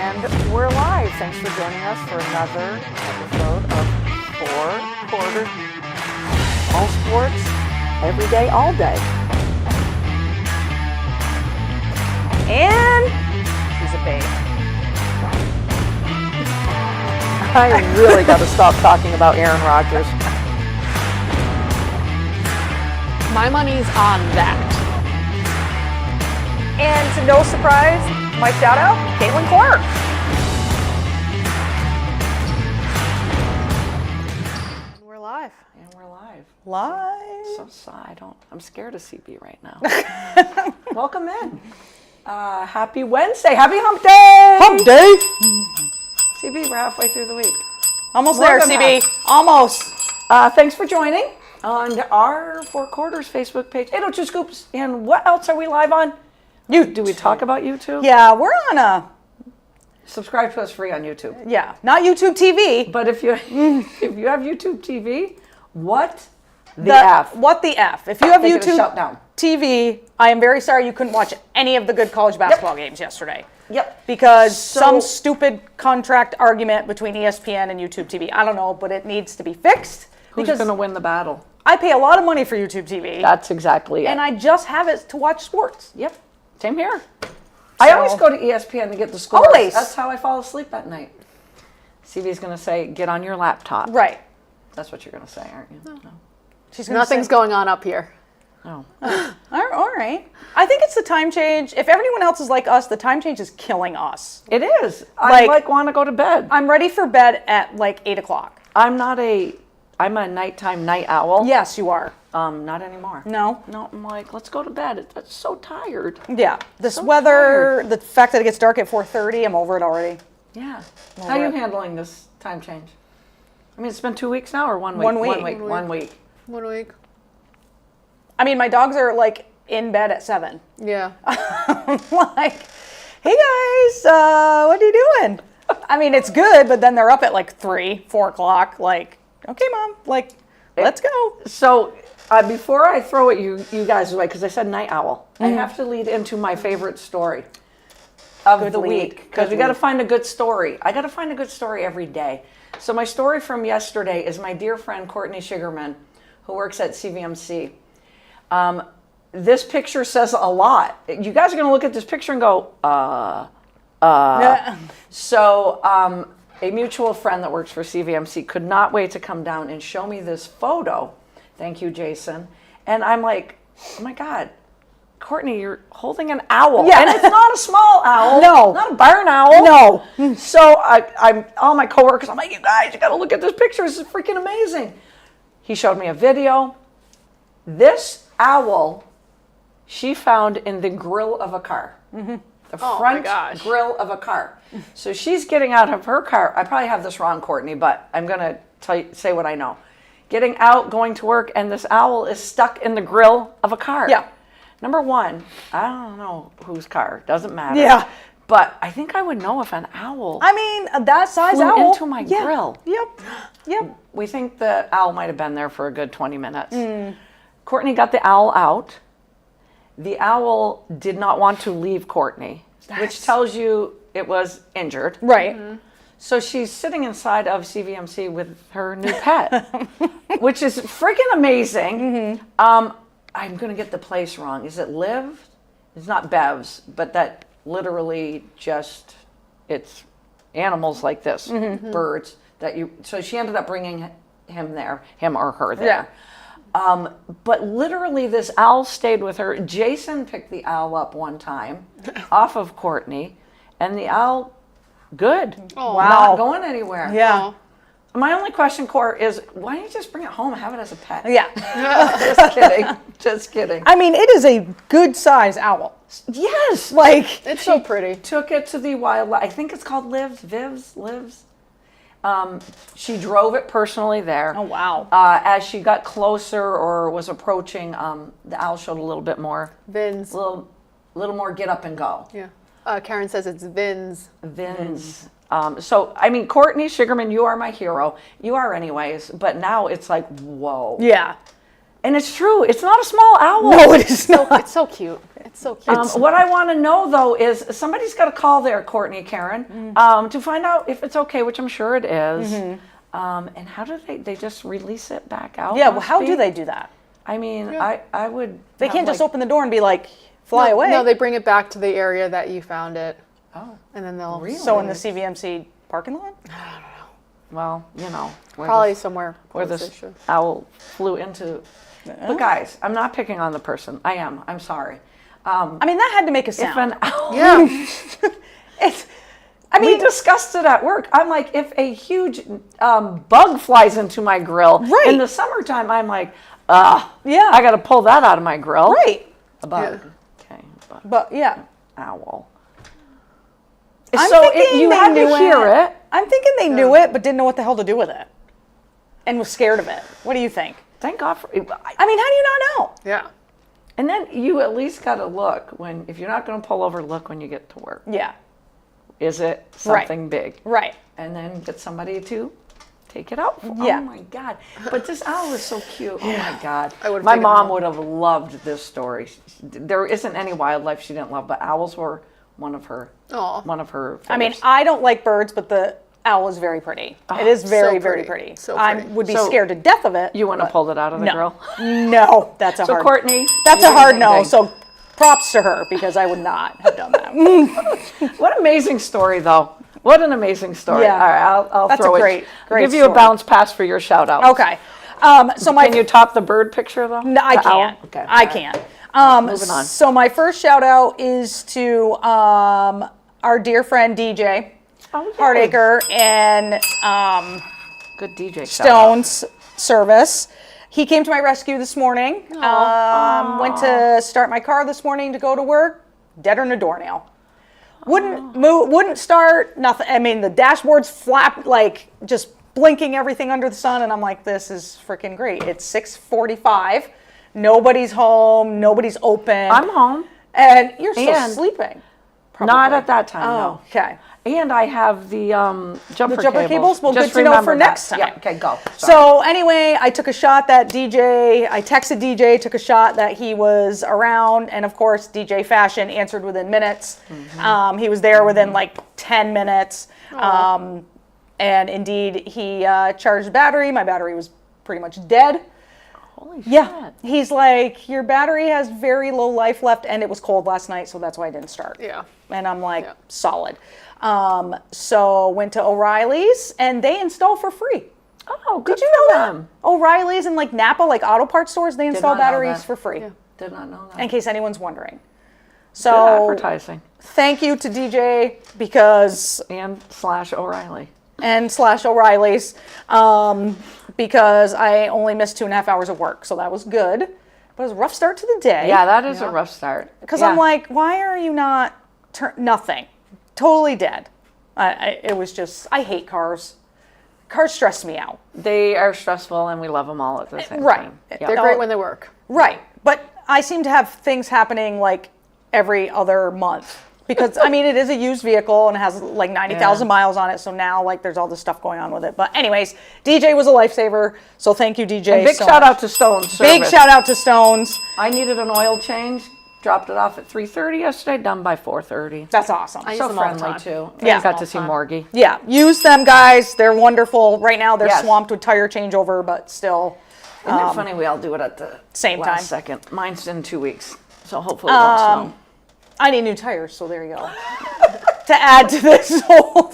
And we're live. Thanks for joining us for another episode of 4 Quarters. All sports, every day, all day. And she's a babe. I really got to stop talking about Aaron Rodgers. My money's on that. And to no surprise, my shout out, Caitlin Clark. We're live. And we're live. Live. So I'm scared of CB right now. Welcome in. Happy Wednesday. Happy Hump Day. Hump day. CB, we're halfway through the week. Almost More there, than CB. half. Almost. Thanks for joining on our 4 Quarters Facebook page, 802 Scoops. And what else are we live on? Do we talk about YouTube? Yeah, we're on a. Subscribe to us free on YouTube. Yeah, not YouTube TV. But if you have YouTube TV, what the F? What the F? If you have They get a YouTube shutdown. TV, I am very sorry you couldn't watch any of the good college basketball games yesterday. Yep. Because So- some stupid contract argument between ESPN and YouTube TV. I don't know, but it needs to be fixed. Who's Because going to win the battle? I pay a lot of money for YouTube TV. That's exactly it. And I just have it to watch sports. Yep. Same here. I always go to ESPN to get the scores. Always. That's how I fall asleep at night. CV's going to say, get on your laptop. Right. That's what you're going to say, aren't you? No. She's gonna Nothing's say, going on up here. Oh. All right. I think it's the time change. If everyone else is like us, the time change is killing us. It is. I want to go to bed. I'm ready for bed at like 8 o'clock. I'm a nighttime night owl. Yes, you are. Not anymore. No? No, I'm like, let's go to bed. I'm so tired. Yeah. This So weather, the fact that it gets dark at 4:30, I'm over it already. Yeah. How are you handling this time change? I mean, it's been 2 weeks now or 1 week? 1 week. 1 week. 1 week. 1 week. I mean, my dogs are like in bed at 7. Yeah. I'm like, hey guys, what are you doing? I mean, it's good, but then they're up at like 3, 4 o'clock. Like, okay, Mom, like, let's go. So before I throw it you guys away, because I said night owl, I have to lead into my favorite story of the week. Because we got to find a good story. I got to find a good story every day. So my story from yesterday is my dear friend Courtney Sugarman, who works at CVMC. This picture says a lot. You guys are going to look at this picture and go, So a mutual friend that works for CVMC could not wait to come down and show me this photo. Thank you, Jason. And I'm like, oh my God, Courtney, you're holding an owl. Yeah. And it's not a small owl. No. Not a barn owl. No. So I'm all my coworkers, I'm like, you guys, you got to look at this picture. This is freaking amazing. He showed me a video. This owl, she found in the grill of a car. Mm-hmm. The front grill of a car. So she's getting out of her car. I probably have this wrong, Courtney, but I'm going to say what I know. Getting out, going to work, and this owl is stuck in the grill of a car. Yeah. Number one, I don't know whose car. Doesn't matter. Yeah. But I think I would know if an owl I mean, that size flew owl. into my grill. Yep. We think the owl might have been there for a good 20 minutes. Courtney got the owl out. The owl did not want to leave Courtney, which tells you it was injured. Right. So she's sitting inside of CVMC with her new pet, which is freaking amazing. I'm going to get the place wrong. Is it Liv? It's not Bev's, but that literally just, it's animals like this, birds. So she ended up bringing him or her there. Yeah. But literally this owl stayed with her. Jason picked the owl up one time off of Courtney, and the owl, good. Oh, wow. Not going anywhere. Yeah. My only question, Court, is why don't you just bring it home and have it as a pet? Yeah. Just kidding. Just kidding. I mean, it is a good size owl. Yes. Like, It's so pretty. Took it to the wildlife. I think it's called Livs. She drove it personally there. oh wow. As she got closer or was approaching, the owl showed a little bit more, Vins. little more get up and go. Yeah. Karen says it's Vins. Vins. So, I mean, Courtney Sugarman, you are my hero. You are anyways, but now it's like, whoa. Yeah. And it's true. It's not a small owl. No, it is not. It's so cute. So cute. What I want to know though is somebody's got to call there, Courtney, Karen, to find out if it's okay, which I'm sure it is. And how do they just release it back out? Yeah, well, must how be? do they do that? I mean, I would. They have, can't just like- open the door and be like, fly away. No, they bring it back to the area that you found it. Oh, And then they'll Really? So in the CVMC parking lot? well, you know, where probably this, somewhere where close this issue. owl flew into. But guys, I'm not picking on the person. I am. I'm sorry. I mean, that had to make a If sound. an owl. Yeah. We discussed it at work. I'm like, if a huge bug flies into my grill Right. in the summertime, I'm like, Yeah. I got to pull that out of my grill. Right. A bug. Yeah. Okay, bug. But yeah. Owl. I'm So thinking you they had knew to hear it. I'm thinking they knew it, but didn't know what the hell to do with it. And was scared of it. What do you think? Thank God for. I mean, how do you not know? Yeah. And then you at least got to look when, if you're not going to pull over, look when you get to work. Yeah. Is it something big? Right. And then get somebody to take it out. Yeah. Oh my God. But this owl is so cute. Oh my God. I would've My taken mom it. would have loved this story. There isn't any wildlife she didn't love, but owls were one of her. Aw. One of her. I mean, favorites. I don't like birds, but the owl is very pretty. It is very, so very pretty. pretty. So I pretty. would be So scared to death of it. You wouldn't have but pulled it out of the no. grill. No, that's a So hard. Courtney, That's you a did hard the no. thing. So props to her because I would not have done that. What an amazing story, though. What an amazing story. Yeah. All right, I'll That's throw a it. great I'll give you story. a bounce pass for your shout out. Okay. So my Can you top the bird picture though? No, I The owl? can't. Okay. I all right. can't. Moving on. So my first shout out is to our dear friend DJ Oh, yay. Hardacre and Good DJ shout out. Stone's service. He came to my rescue this morning. Went to start my car this morning to go to work. Dead on a doornail. Wouldn't move. Wouldn't start. Nothing. I mean, the dashboard's flap like just blinking everything under the sun, and I'm like, this is freaking great. It's 6:45. Nobody's home. Nobody's open. I'm home. And you're still And- sleeping. Not probably. at that time, Oh, no. okay. And I have the jumper cables? Well, Just good to know remember for that. next time. Yeah, okay, go. Sorry. So anyway, I took a shot that I texted DJ, took a shot that he was around, and of course, DJ Fashion answered within minutes. Mm-hmm. He was there within like 10 minutes. And indeed, he charged the battery. My battery was pretty much dead. Holy Yeah. shit. He's like, your battery has very low life left, and it was cold last night, so that's why I didn't start. Yeah. And I'm like, Yeah. solid. So went to O'Reilly's, and they install for free. Oh, good Did you know for that? them. O'Reilly's and like Napa, like auto parts stores, they install not know batteries that. for free. Yeah. Did not know that. In case anyone's wondering. Good So advertising. thank you to DJ because And / O'Reilly. and / O'Reilly's because I only missed 2.5 hours of work, so that was good. But it was a rough start to the day. Yeah, that is a rough start. Because Yeah. I'm like, why are you not nothing? Totally dead. It was just, I hate cars. Cars stress me out. They are stressful and we love them all at the same Right. time. They're great when they work. Right. But I seem to have things happening like every other month. Because, I mean, it is a used vehicle and it has like 90,000 miles on it. So now, like, there's all this stuff going on with it. But anyways, DJ was a lifesaver. So thank you, DJ. And big so shout much. out to Stone's Big service. shout out to Stones. I needed an oil change. Dropped it off at 3:30 yesterday. Done by 4:30. That's awesome. I use So them all the friendly time. too. Yeah. I got to see Morgie. Yeah, use them, guys. They're wonderful. Right now, they're Yes. swamped with tire changeover, but still. Isn't it funny we all do it at the Same last time. second? Mine's in 2 weeks, so hopefully it won't snow. I need new tires, so there you go. To add to this whole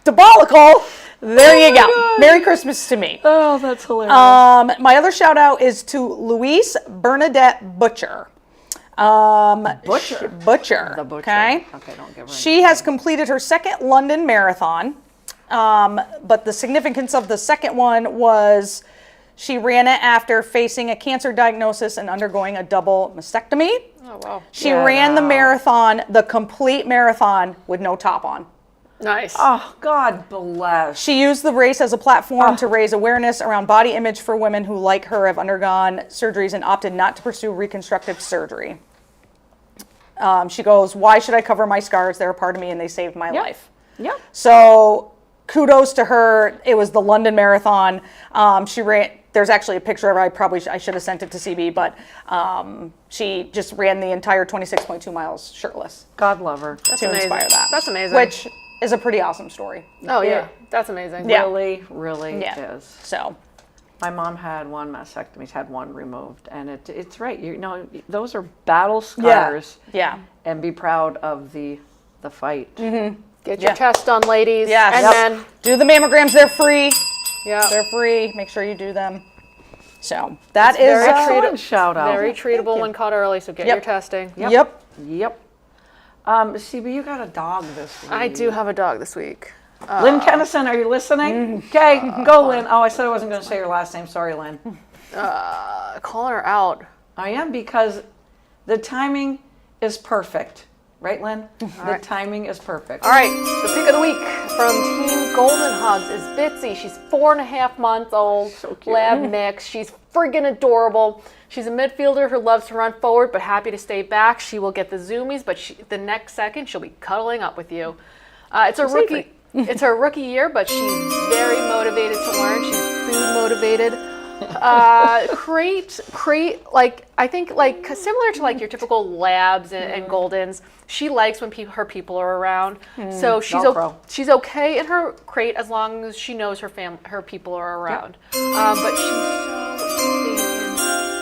debacle, there you go. Merry Christmas to me. Oh, that's hilarious. My other shout out is to Louise Bernadette Butcher. Butcher. Butcher. The butcher. Okay. Okay, don't give her. She has completed her second London marathon. But the significance of the second one was she ran it after facing a cancer diagnosis and undergoing a double mastectomy. Oh, wow. She Get ran the out. marathon, the complete marathon, with no top on. Nice. Oh, God bless. She used the race as a platform to raise awareness around body image for women who, like her, have undergone surgeries and opted not to pursue reconstructive surgery. She goes, "Why should I cover my scars? They're a part of me and they saved my life." Yep. So kudos to her. It was the London Marathon. She ran. there's actually a picture of her. I should have sent it to CB, but she just ran the entire 26.2 miles shirtless God love her. That's to amazing. inspire that. That's amazing. Which is a pretty awesome story. Oh yeah, that's amazing. Yeah. Really, really Yeah. is. So, My mom had one mastectomy, she's had one removed, and it's right. You know, those are battle scars. yeah. And be proud of the fight. Get your test done, ladies. Yes. And Yep. then, Do the mammograms. They're free. yeah, They're free. Make sure you do them. So that It's is very Excellent shout out. very treatable when caught early. So get Yep. your testing. Yep. Yep. CB, you got a dog this week. I do have a dog this week. Lynn Kennison, are you listening? Okay, go, Lynn. Oh, I said I wasn't going to say your last name. Sorry, Lynn. Calling her out. I am, because the timing is perfect. Right, Lynn? The timing is perfect. All right, the pick of the week from Team Golden Hugs is Bitsy. She's 4.5 months old, So cute. lab mix. She's friggin' adorable. She's a midfielder who loves to run forward but happy to stay back. She will get the zoomies, but the next second she'll be cuddling up with you. It's a rookie. It's her rookie year, but she's very motivated to learn. She's food motivated. Crate, like I think, like similar to like your typical labs and Goldens. She likes when her people are around, so Velcro. she's okay in her crate as long as she knows her people are around. But she's so stinking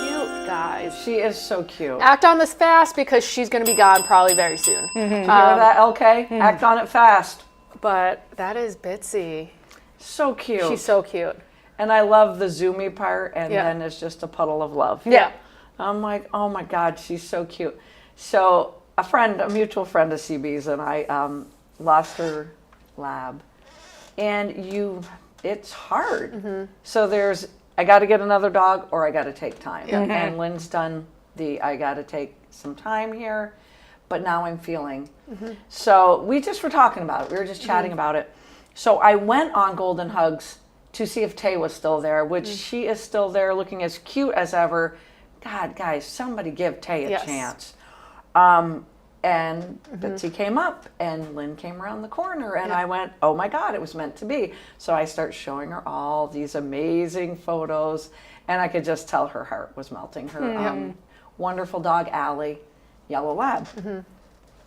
cute, guys. She is so cute. Act on this fast because she's going to be gone probably very soon. Hear that, LK? Act on it fast. But that is Bitsy. So cute. She's so cute. And I love the zoomy part, and Yeah. then it's just a puddle of love. Yeah. I'm like, oh my God, she's so cute. So a mutual friend of CB's, and I lost her lab, and it's hard. So I got to get another dog, or I got to take time. And Lynn's done I got to take some time here, but now I'm feeling. So we just were talking about it. We were just chatting about it. So I went on Golden Hugs to see if Tay was still there, which she is still there, looking as cute as ever. God, guys, somebody give Tay a chance. And Bitsy came up, and Lynn came around the corner, and I went, oh my God, it was meant to be. So I start showing her all these amazing photos, and I could just tell her heart was melting. Her wonderful dog, Allie, yellow lab.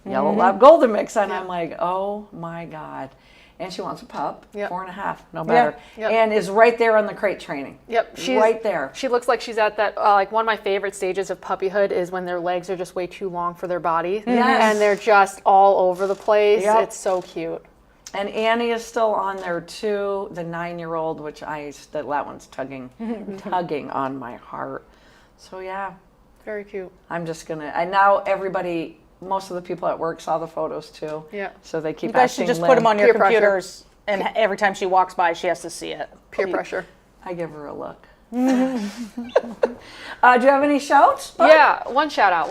Yellow lab golden mix, and I'm like, oh my God. And she wants a pup, 4.5, no better, and is right there on the crate training. Yep, she's right there. She looks like she's at that. Like one of my favorite stages of puppyhood is when their legs are just way too long for their body, and they're just all over the place. Yep. It's so cute. And Annie is still on there too, the 9-year-old, which that one's tugging on my heart. So yeah, Very cute. I'm just gonna. And now everybody, most of the people at work saw the photos too. Yeah. So they keep You guys asking should just Lynn. put them on your Peer pressure. computers, and every time she walks by, she has to see it. Peer pressure. I give her a look. Do you have any shouts? Yeah, one shout out.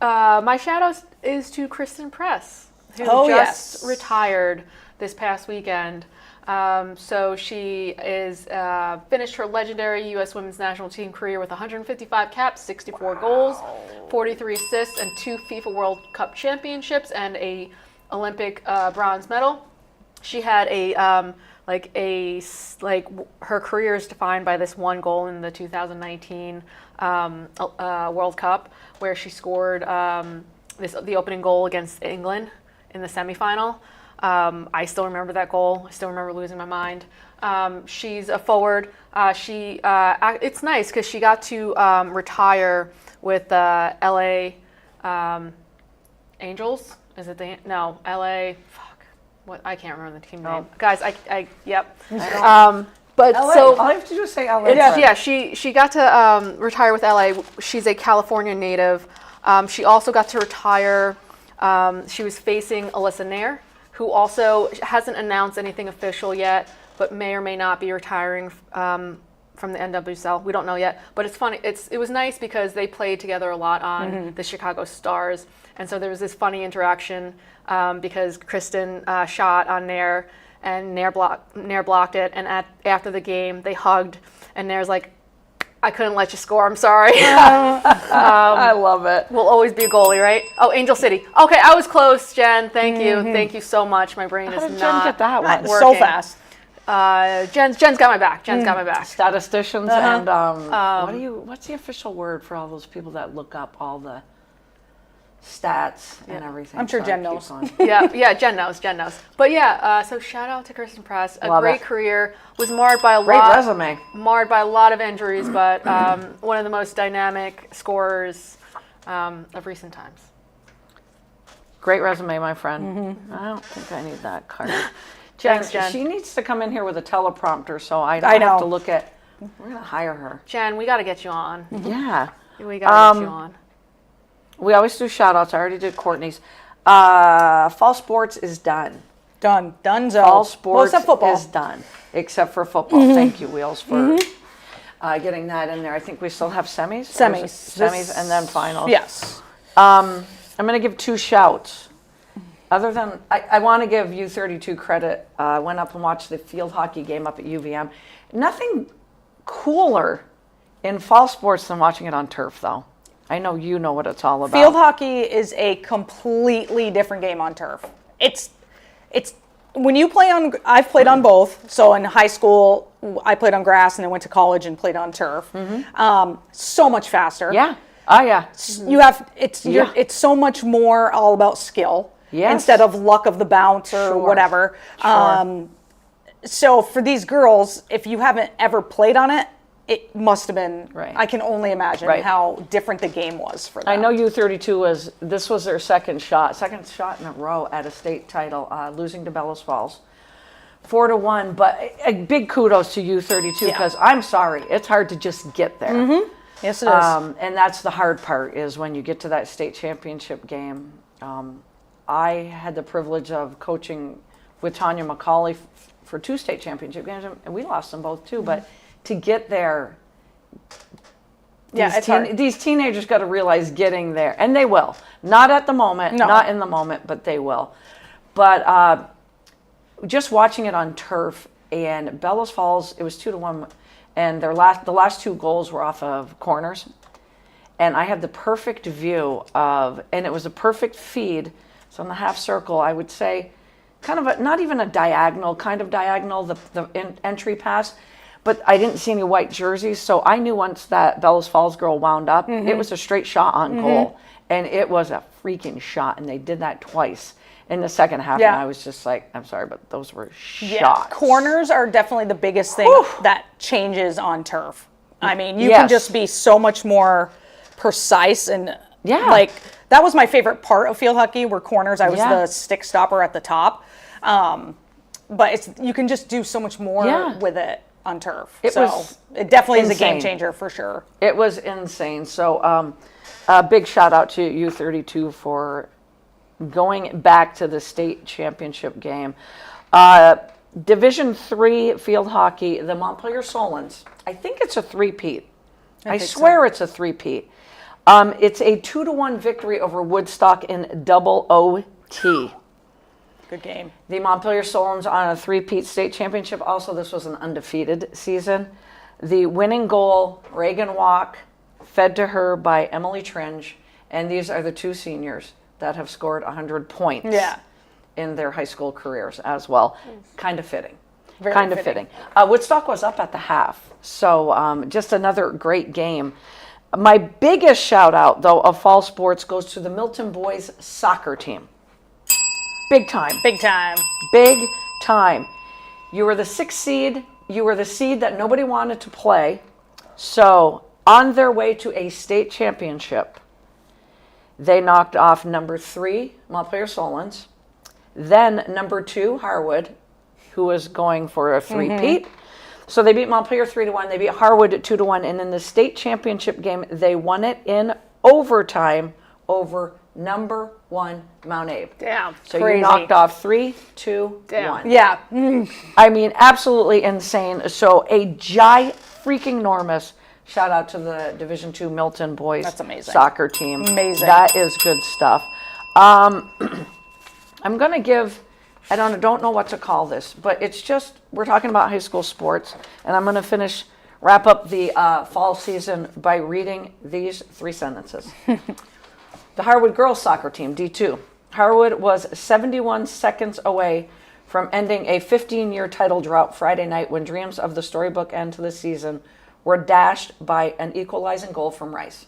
My shout out is to Kristen Press, who just retired this past weekend. So she is finished her legendary U.S. Women's National Team career with 155 caps, 64 goals, 43 assists, and 2 FIFA World Cup championships, and a Olympic bronze medal. She had her career is defined by this one goal in the 2019 World Cup, where she scored the opening goal against England in the semifinal. I still remember that goal. I still remember losing my mind. She's a forward. It's nice because she got to retire with LA Angels. Is it LA? What, I can't remember the team name. Guys, yep. But LA. so All I have to do is say LA. yeah, she got to retire with LA. She's a California native. She also got to retire. She was facing Alyssa Nair, who also hasn't announced anything official yet, but may or may not be retiring from the NWSL. We don't know yet, but it's funny. It was nice because they played together a lot on the Chicago Stars, and so there was this funny interaction because Kristen shot on Nair, and Nair blocked it, and after the game they hugged, and Nair's like, I couldn't let you score, I'm sorry. I love it. We'll always be a goalie, right? Oh, Angel City. Okay, I was close, Jen. Thank you. Thank you so much. My brain How is did not Jen get that one? So working. fast. Jen's got my back. Jen's got my back. Statisticians and what's the official word for all those people that look up all the stats and everything? I'm sure Sorry, Jen keep knows. going. Yeah, Jen knows. But yeah, so shout out to Kristen Press. A Love great it. career. Was marred by a Great lot. resume. Marred by a lot of injuries, but one of the most dynamic scorers of recent times. Great resume, my friend. I don't think I need that card. Jen, Thanks, Jen. she needs to come in here with a teleprompter so I I don't have know. to look at. We're going to hire her. Jen, we got to get you on. Yeah. We got to get you on. We always do shout outs. I already did Courtney's. Fall sports is done. Done. Donezo. Fall sports except football. is done. Except for football. Thank you, Wheels, for getting that in there. I think we still have semis. Semis and then finals. Yes. I'm going to give 2 shouts. Other than, I want to give U32 credit. I went up and watched the field hockey game up at UVM. Nothing cooler in fall sports than watching it on turf, though. I know you know what it's all about. Field hockey is a completely different game on turf. It's when you play on. I've played on both. So in high school, I played on grass, and then went to college and played on turf. So much faster. Yeah. Oh, yeah. You have it's Yeah. it's so much more all about skill Yes. instead of luck of the bounce or Sure. whatever. Sure. So for these girls, if you haven't ever played on it, it must have been. Right. I can only imagine Right. how different the game was for them. I know U32 this was their second shot in a row at a state title, losing to Bellows Falls. 4-1, but a big kudos to U32 because I'm sorry, it's hard to just get there. Yes, it is. And that's the hard part is when you get to that state championship game. I had the privilege of coaching with Tanya McCauley for 2 state championship games, and we lost them both too. But to get there, it's hard. these teenagers got to realize getting there, and they will. Not at the moment, No. not in the moment, but they will. But just watching it on turf, and Bellows Falls, it was 2-1, and the last 2 goals were off of corners. And I had the perfect view of, and it was a perfect feed. So in the half circle, I would say, kind of not even a diagonal, kind of diagonal, the entry pass. But I didn't see any white jerseys, so I knew once that Bellows Falls girl wound up, it was a straight shot on goal. And it was a freaking shot, and they did that twice in the second half. Yeah. And I was just like, I'm sorry, but those were Yeah, shots. corners are definitely the biggest thing that changes on turf. I mean, you can Yes. just be so much more precise and Yeah. like that was my favorite part of field hockey were corners. I was Yeah. the stick stopper at the top. But you can just do so much more Yeah. with it on turf. It so was it definitely is a game insane. changer for sure. It was insane. So a big shout out to U32 for going back to the state championship game. Division III field hockey, the Montpelier Solons. I think it's a three-peat. I think so. swear it's a three-peat. It's a 2-1 victory over Woodstock in double OT. Good game. The Montpelier Solons on a three-peat state championship. Also, this was an undefeated season. The winning goal, Reagan Walk, fed to her by Emily Tringe. And these are the 2 seniors that have scored 100 points in their high school careers as well. Kind of fitting. Very kind of fitting. fitting. Woodstock was up at the half. So just another great game. My biggest shout out, though, of fall sports goes to the Milton boys soccer team. Big time. Big time. Big time. You were the 6th seed. You were the seed that nobody wanted to play. So on their way to a state championship, they knocked off number 3, Montpelier Solons. Then number 2, Harwood, who was going for a three-peat. So they beat Montpelier 3-1. They beat Harwood 2-1. And in the state championship game, they won it in overtime over number 1 Mount Abe. Damn. So crazy. you knocked off 3, 2, Damn. 1. Yeah. I mean, absolutely insane. So a freaking enormous shout out to the Division II Milton boys That's amazing. soccer team. Amazing. That is good stuff. I'm going to give, I don't know what to call this, but it's just, we're talking about high school sports, and I'm going to wrap up the fall season by reading these 3 sentences. The Harwood girls soccer team, D2. Harwood was 71 seconds away from ending a 15-year title drought Friday night when dreams of the storybook end to the season were dashed by an equalizing goal from Rice.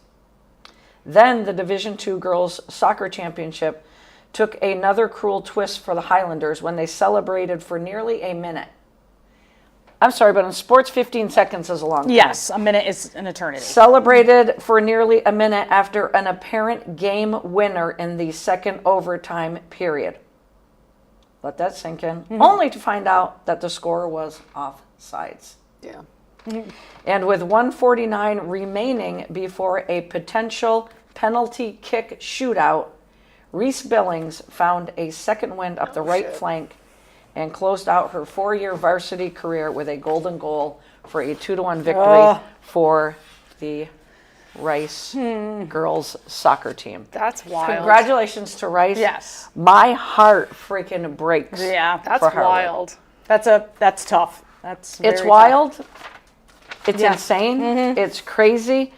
Then the Division II Girls Soccer Championship took another cruel twist for the Highlanders when they celebrated for nearly a minute. I'm sorry, but in sports, 15 seconds is a long time. Yes, a minute is an eternity. Celebrated for nearly a minute after an apparent game winner in the second overtime period. Let that sink in. Only to find out that the score was offsides. Yeah. And with 1:49 remaining before a potential penalty kick shootout, Reese Billings found a second wind up the right flank and closed out her 4-year varsity career with a golden goal for a 2-1 victory for the Rice girls soccer team. That's wild. Congratulations to Rice. Yes. My heart freaking breaks. Yeah, That's for Harwood. wild. that's tough. That's very It's tough. wild. It's Yeah. insane. It's crazy.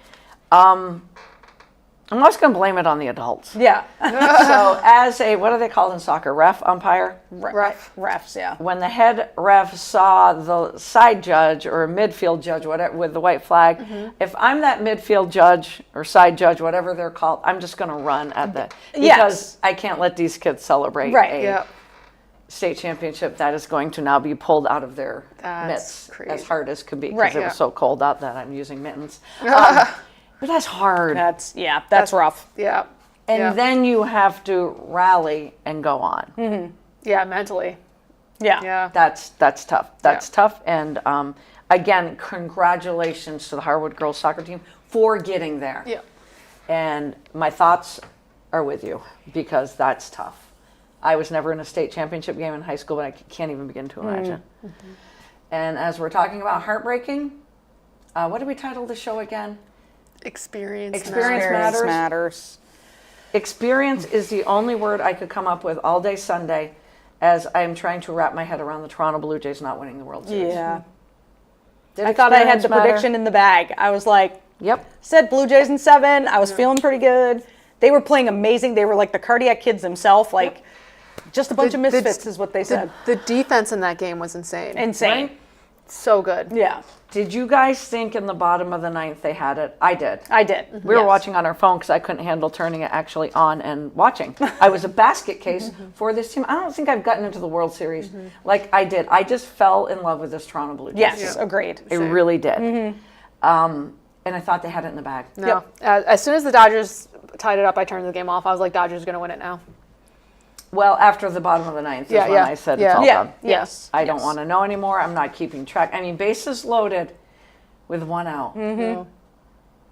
I'm just going to blame it on the adults. Yeah. So as a, what are they called in soccer? Ref, umpire? Refs, yeah. When the head ref saw the side judge or midfield judge, whatever, with the white flag, if I'm that midfield judge or side judge, whatever they're called, I'm just going to run at the, because Yes. I can't let these kids celebrate Right. a Yeah. state championship that is going to now be pulled out of their That's mitts crazy. as hard as could be, because Right. it Yeah. was so cold out that I'm using mittens. But that's hard. That's rough. Yeah. And yeah. then you have to rally and go on. Yeah, mentally. Yeah. Yeah. That's tough. That's Yeah. tough. And again, congratulations to the Harwood girls soccer team for getting there. Yeah. And my thoughts are with you, because that's tough. I was never in a state championship game in high school, but I can't even begin to imagine. And as we're talking about heartbreaking, what did we title the show again? Experience. Experience matters. matters. Experience is the only word I could come up with all day Sunday, as I'm trying to wrap my head around the Toronto Blue Jays not winning the World Series. Yeah. Did I thought I had experience the matter? prediction in the bag. I was like, Yep. said Blue Jays in 7. I was feeling pretty good. They were playing amazing. They were like the cardiac kids themselves. Like, just a bunch of misfits is what they said. The defense in that game was insane. Insane. Right? So good. Yeah. Did you guys think in the bottom of the ninth they had it? I did. I did. We were Yes. watching on our phone because I couldn't handle turning it actually on and watching. I was a basket case for this team. I don't think I've gotten into the World Series like I did. I just fell in love with this Toronto Blue Jays. Yes, Yeah. agreed. I really did. And I thought they had it in the bag. No. As soon as the Dodgers tied it up, I turned the game off. I was like, Dodgers are going to win it now. Well, after the bottom of the ninth is Yeah, when yeah, I said yeah. it's all Yeah. done. Yes. I don't want to know anymore. I'm not keeping track. I mean, bases loaded with 1 out.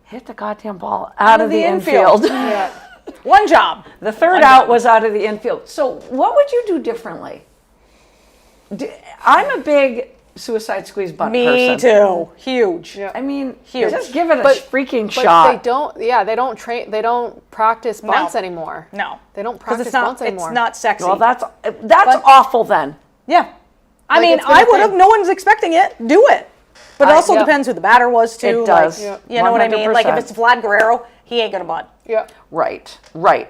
Hit the goddamn ball out of the infield. Yeah. One job. The third out was out of the infield. So what would you do differently? I'm a big suicide squeeze butt Me person. too. Huge. Yeah. I mean, Huge. just give it a But- freaking But shot. they don't. Yeah, they don't train. They don't practice bunts anymore. No. They don't Because practice it's not, bunts anymore. it's not sexy. Well, that's awful then. yeah. I Like, mean, it's been I a would have, thing. no one's expecting it. Do it. But it also yeah. depends who the batter was, too. It does. Like, you know what I mean? Like, if 100%. it's Vlad Guerrero, he ain't going to bunt. Yeah. Right,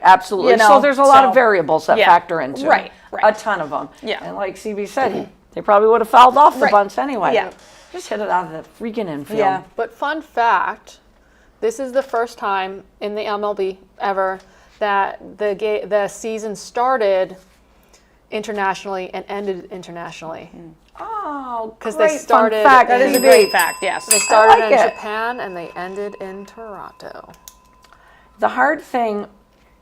absolutely. You know, so there's a lot so- of variables that yeah, factor into right, it. right. A ton of them. Yeah. And like CB said, they probably would have fouled off the Right. bunts anyway. Yeah. Just hit it out of the freaking infield. Yeah. But fun fact, this is the first time in the MLB ever that the season started internationally and ended internationally. Oh, 'Cause great they started- fun fact. That is a CB. great fact, yes. They started like in it. Japan and they ended in Toronto. The hard thing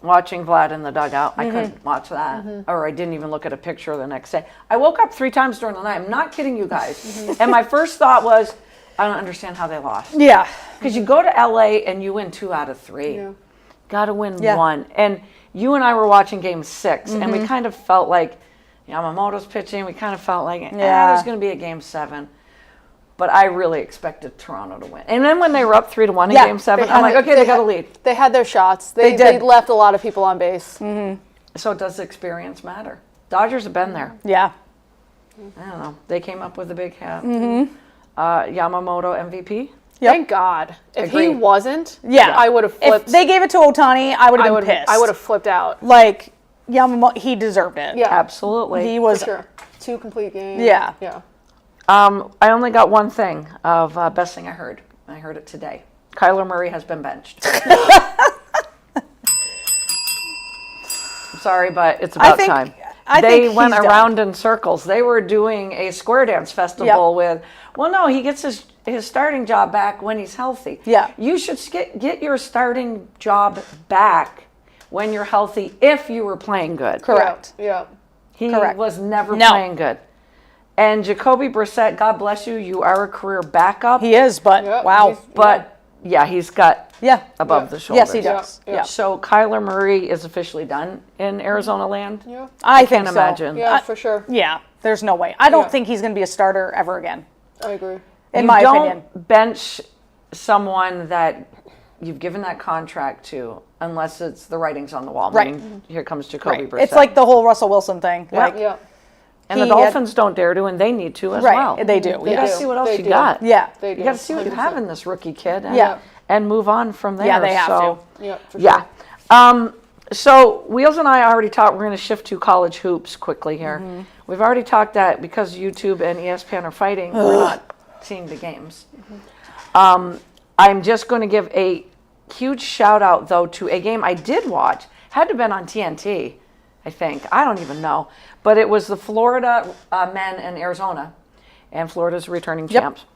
watching Vlad in the dugout, I couldn't watch that, or I didn't even look at a picture the next day. I woke up 3 times during the night. I'm not kidding you guys. And my first thought was, I don't understand how they lost. Yeah. Because you go to LA and you win 2 out of 3. Yeah. Got to win Yeah. 1. And you and I were watching game 6, and we kind of felt like Yamamoto's pitching. We kind of felt like, Yeah. there's going to be a game 7. But I really expected Toronto to win. And then when they were up 3-1 in Yeah. game 7, They I'm had- like, okay, they got a had- lead. They had their shots. They They did. left a lot of people on base. So does experience matter? Dodgers have been there. Yeah. I don't know. They came up with a big hat. Yamamoto MVP. Yep. Thank God. If he Agreed. wasn't, Yeah. I would have If flipped. they gave it to Ohtani, I would I have would been pissed. I would have flipped out. Like, Yamamoto, he deserved it. Yeah. Absolutely. He was sure. 2 complete games. Yeah. Yeah. I only got one thing of best thing I heard. I heard it today. Kyler Murray has been benched. I'm sorry, but it's about time. They went around in circles. They were doing a square dance festival with, well, no, he gets his starting job back when he's healthy. Yeah. You should get your starting job back when you're healthy if you were playing good. Correct. Yeah. He was never playing good. And Jacoby Brissett, God bless you, you are a career backup. He is, but wow. He's got above the shoulder. Yes, he does. Yeah. So Kyler Murray is officially done in Arizona land. Yeah. I can't imagine. Yeah, for sure. Yeah, there's no way. I don't think he's going to be a starter ever again. I agree. In my opinion. Don't bench someone that you've given that contract to unless it's the writing's on the wall. Right. Meaning, here comes Jacoby Brissett. It's like the whole Russell Wilson thing. And the Dolphins don't dare to, and they need to as well. Right, they do. You got to see what else you got. Yeah. They do. You got to see what you have in this rookie kid. And move on from there. Yeah, they have to. Yeah, for sure. So Wheels and I already talked. We're going to shift to college hoops quickly here. We've already talked that because YouTube and ESPN are fighting, we're not seeing the games. I'm just going to give a huge shout out though to a game I did watch. Had to have been on TNT, I think. I don't even know. But it was the Florida men and Arizona. And Florida's returning champs.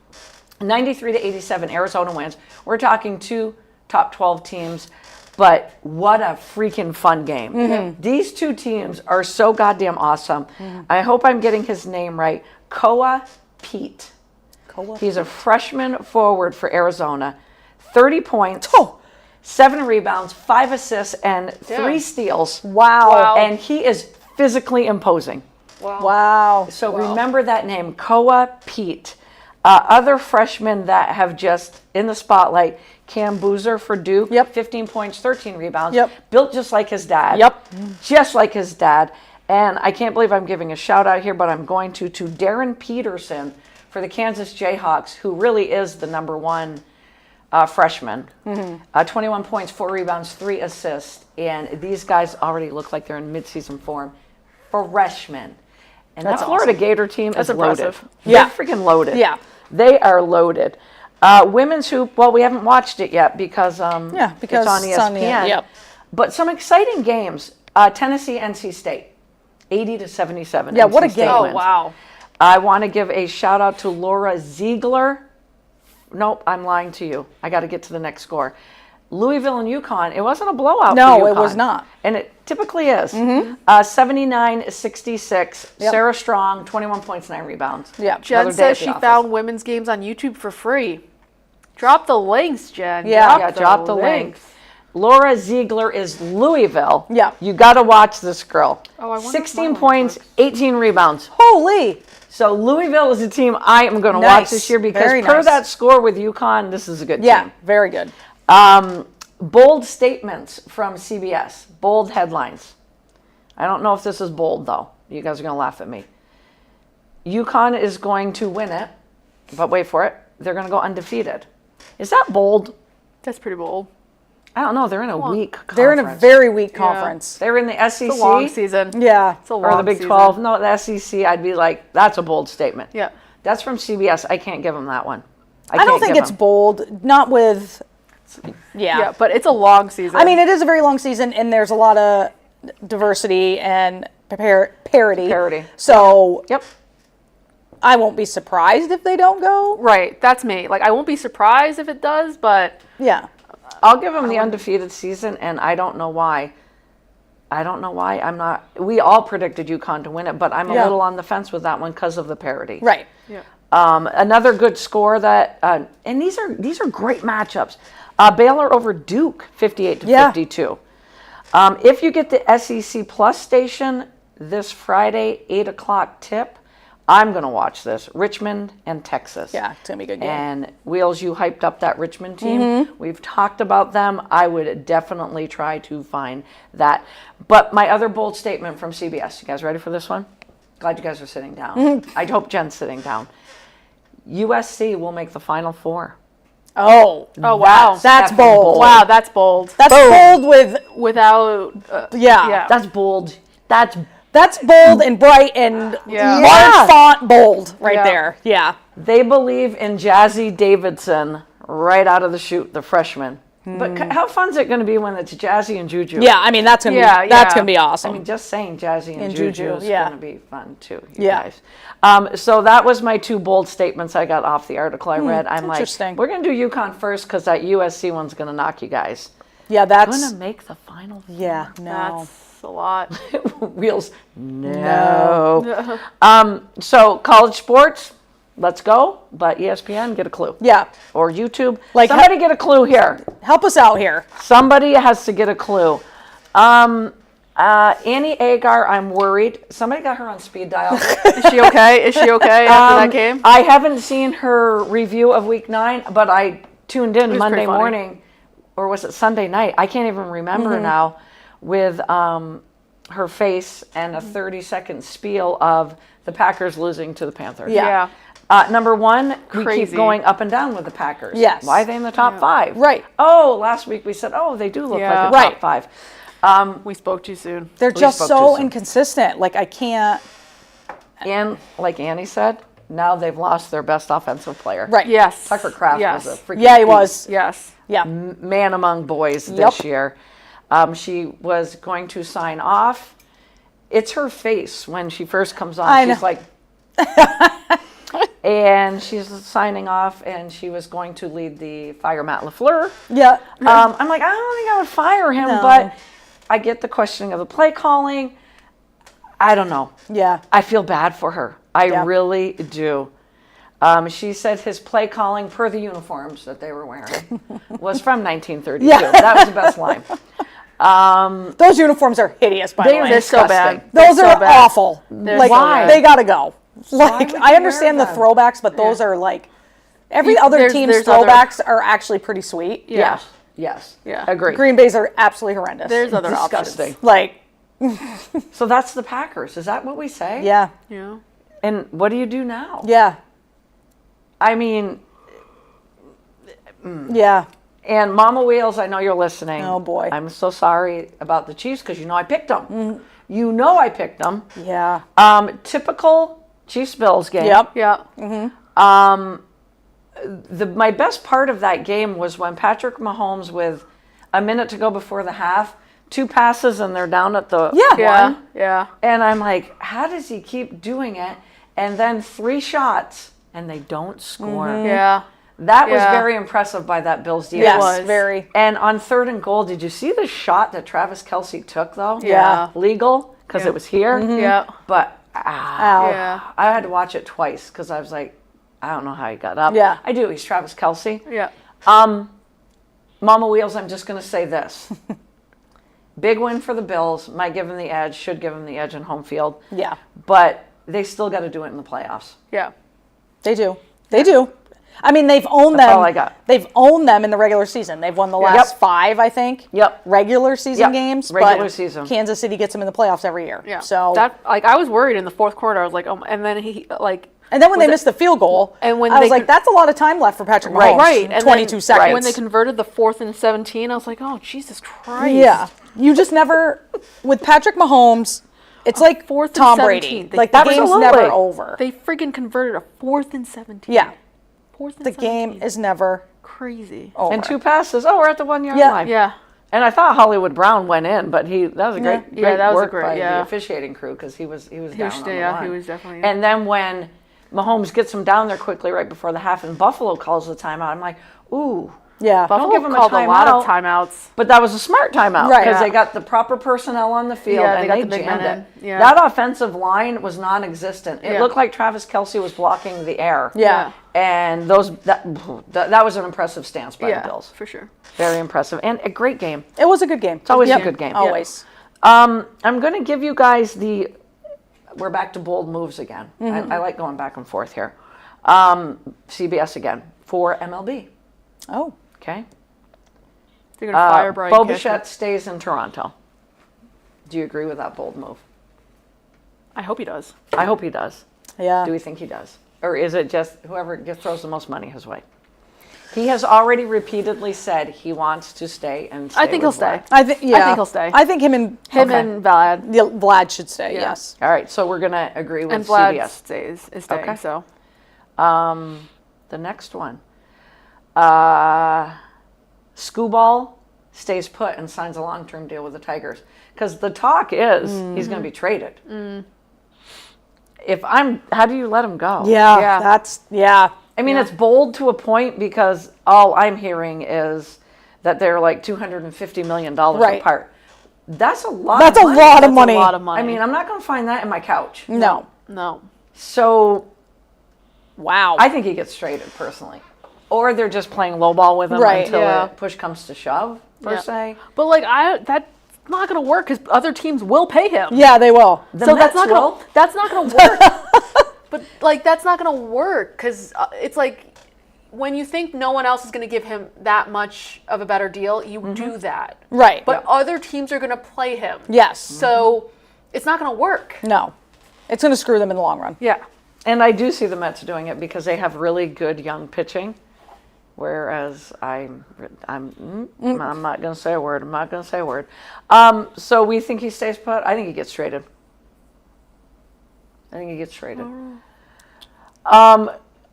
93-87, Arizona wins. We're talking 2 top 12 teams. But what a freaking fun game. These 2 teams are so goddamn awesome. I hope I'm getting his name right. Koa Pete. He's a freshman forward for Arizona. 30 points, 7 rebounds, 5 assists, and 3 steals. Wow. And he is physically imposing. Wow. So remember that name, Koa Pete. Other freshmen that have just in the spotlight, Cam Boozer for Duke, 15 points, 13 rebounds, built just like his dad. Just like his dad. And I can't believe I'm giving a shout out here, but I'm going to Darren Peterson for the Kansas Jayhawks, who really is the number 1 freshman. 21 points, 4 rebounds, 3 assists. And these guys already look like they're in midseason form. Freshmen. And that Florida Gator team is loaded. They're freaking loaded. Yeah. They are loaded. Women's hoop, well, we haven't watched it yet because, because it's on ESPN. But some exciting games. Tennessee, NC State. 80-77. Yeah, NC what a State game. Oh, wins. wow. I want to give a shout out to Laura Ziegler. Nope, I'm lying to you. I got to get to the next score. Louisville and UConn, it wasn't a blowout for UConn. No, it was not. And it typically is. 79-66. Sarah Strong, 21 points, 9 rebounds. Yeah. Jen says she found women's games on YouTube for free. Drop the links, Jen. Drop the links. Laura Ziegler is Louisville. Yeah. You got to watch this girl. Oh, I wonder 16 points, 18 rebounds. Holy. So Louisville is a team I am going to watch this year because per that score with UConn, this is a good team. Yeah, very good. Bold statements from CBS. Bold headlines. I don't know if this is bold, though. You guys are going to laugh at me. UConn is going to win it, but wait for it. They're going to go undefeated. Is that bold? That's pretty bold. I don't know. They're in a weak conference. They're in a very weak conference. They're in the SEC. It's a long season. Yeah. It's a long or the Big 12. No, the SEC, I'd be like, that's a bold statement. Yeah. That's from CBS. I can't give them that one. I don't think it's bold. Not with... Yeah, but it's a long season. I mean, it is a very long season, and there's a lot of diversity and parity. So, I won't be surprised if they don't go. Right, that's me. Like, I won't be surprised if it does, but... Yeah. I'll give them the undefeated season, and I don't know why. I'm not... We all predicted UConn to win it, but I'm a little on the fence with that one because of the parity. Right. Yeah. Another good score that... and these are great matchups. Baylor over Duke, 58-52. If you get the SEC Plus station this Friday, 8 o'clock tip, I'm going to watch this. Richmond and Texas. Yeah, it's going to be a good game. And Wheels, you hyped up that Richmond team. We've talked about them. I would definitely try to find that. But my other bold statement from CBS. You guys ready for this one? Glad you guys are sitting down. I hope Jen's sitting down. USC will make the Final Four. Oh, wow. That's bold. Wow, that's bold. That's bold Without... yeah. That's bold. That's That's bold and bright and Yeah. large font bold right Yeah. there. Yeah. They believe in Jazzy Davidson right out of the chute, the freshman. But how fun is it going to be when it's Jazzy and Juju? Yeah, I mean that's gonna Yeah, be that's yeah. gonna be I awesome. mean, just saying Jazzy and Juju, Juju is yeah. going to be fun too, you Yeah. guys. So that was my 2 bold statements I got off the article I read. I'm like, interesting. we're going to do UConn first because that USC one's going to knock you guys. Yeah, I'm that's going to make the final. yeah, no. That's a lot. Wheels, no. So college sports, let's go. But ESPN, get a clue. Yeah. Or YouTube. Like, Somebody get a clue here. Help us out here. Somebody has to get a clue. Annie Agar, I'm worried. Somebody got her on speed dial. Is she okay? Is she okay after that game? I haven't seen her review of week 9, but I tuned in was Monday pretty funny. morning, or was it Sunday night? I can't even remember now, with her face and a 30-second spiel of the Packers losing to the Panthers. Yeah. Number 1, we keep Crazy. going up and down with the Packers. Yes. Why are they in the top 5? Right. Oh, last week we said, oh, they do look Yeah. like a top Right. 5. We spoke too soon. They're We just spoke so too soon. inconsistent. Like I can't. And like Annie said, now they've lost their best offensive player. Right. Yes. Tucker Kraft Yes. was a freaking Yeah, he beast. was. Yes. Yeah. Man among boys Yep. this year. She was going to sign off. It's her face when she first comes on. I She's know. like, and she's signing off, and she was going to lead the fire Matt LaFleur. Yeah. I'm like, I don't think I would fire him, No. but I get the questioning of the play calling. I don't know. Yeah. I feel bad for her. I Yeah. really do. She said his play calling, per the uniforms that they were wearing, was from 1932. Yeah. That was the best line. Those uniforms are hideous, by the They are way. They're so disgusting. bad. Those They're are so bad. awful. Like Why? they gotta go. Like would I you understand the wear them? throwbacks, but those are like every other There's- team's there's other- throwbacks are actually pretty sweet. Yeah. Yes. Yes. Yeah. Agree. Green Bay's are absolutely horrendous. There's other Disgusting. options. like So that's the Packers. Is that what we say? yeah, Yeah. And what do you do now? yeah, I mean, yeah. and Mama Wheels, I know you're listening. Oh, boy. I'm so sorry about the Chiefs because you know I picked them. You know I picked them. Yeah. Typical Chiefs Bills game. Yep. Yeah. My best part of that game was when Patrick Mahomes, with a minute to go before the half, 2 passes and they're down at the Yeah. Yeah. one. Yeah. And I'm like, how does he keep doing it? And then 3 shots and they don't score. Yeah. That was Yeah. very impressive by that Bills defense. Yes, was. very. And on 3rd and goal, did you see the shot that Travis Kelce took though? Yeah. Legal because Yeah. it was here. Yeah. But Ow. Yeah. I had to watch it twice because I was like, I don't know how he got up. Yeah. I do. He's Travis Kelce. Yeah. Mama Wheels, I'm just going to say this. Big win for the Bills. Might give them the edge. Should give them the edge in home field. Yeah. But they still got to do it in the playoffs. Yeah. They do. They do. I mean, they've owned That's them. all I got. They've owned them in the regular season. They've won the last Yep. 5, I think. Yep. Regular season Yep. games. Regular but season. Kansas City gets them in the playoffs every year. Yeah. So that, like, I was worried in the fourth quarter. I was like, oh, and then he like. and then when was they it- missed the field goal, And when I was they like, that's a lot of time left for Patrick Mahomes. Right. Right. And 22 then, seconds. When they converted the 4th and 17, I was like, oh, Jesus Christ. Yeah. You just never, with Patrick Mahomes, it's like 4th and Tom 17. Brady. Like the game's Absolutely. never over. They freaking converted a 4th and 17. Yeah. 4th and The 17. game is never crazy. over. And 2 passes. Oh, we're at the 1 yard Yeah. line. Yeah. And I thought Hollywood Brown went in, but that was a great, Yeah, great that was a work great- by yeah. the officiating crew because he was down on the yeah, line. he was definitely- And then when Mahomes gets him down there quickly right before the half, and Buffalo calls the timeout, I'm like, ooh. Yeah. Buffalo give him a called a lot of timeout. timeouts. But that was a smart timeout Right. because Yeah. they got the proper personnel on the field Yeah, and they got they the big jammed men it. in. Yeah. That offensive line was non-existent. It Yeah. looked like Travis Kelce was blocking the air. Yeah. And that was an impressive stance by the Bills. for sure. Very impressive and a great game. It was a good game. It's always a good game. Always. I'm going to give you guys we're back to bold moves again. I like going back and forth here. CBS again for MLB. Oh. Okay. They're going to fire Brian Bo Cashman. Bichette stays in Toronto. Do you agree with that bold move? I hope he does. I hope he does. Yeah. Do we think he does? Or is it just whoever throws the most money his way? He has already repeatedly said he wants to stay and stay I think he'll with stay. Vlad. I think he'll stay. I think him and Vlad. Vlad should stay. Yeah. Yes. All right, so we're going to agree with And Vlad CBS. is staying. Okay. So The next one. Scooball stays put and signs a long-term deal with the Tigers. Because the talk is he's going to be traded. How do you let him go? Yeah. I mean, it's bold to a point because all I'm hearing is that they're like $250 million apart. That's a lot That's of a money. lot of that's money. a lot of money. I mean, I'm not going to find that in my couch. No. So Wow. I think he gets traded personally. Or they're just playing lowball with him Right, until yeah. push comes to shove, per se. But like that's not going to work because other teams will pay him. Yeah, they will. So Mets that's not going to work. But like that's not going to work because it's like when you think no one else is going to give him that much of a better deal, you do that. Right. But other teams are going to play him. Yes. So it's not going to work. No. It's going to screw them in the long run. Yeah. And I do see the Mets doing it because they have really good young pitching. Whereas I'm not going to say a word. I'm not going to say a word. So we think he stays put. I think he gets traded.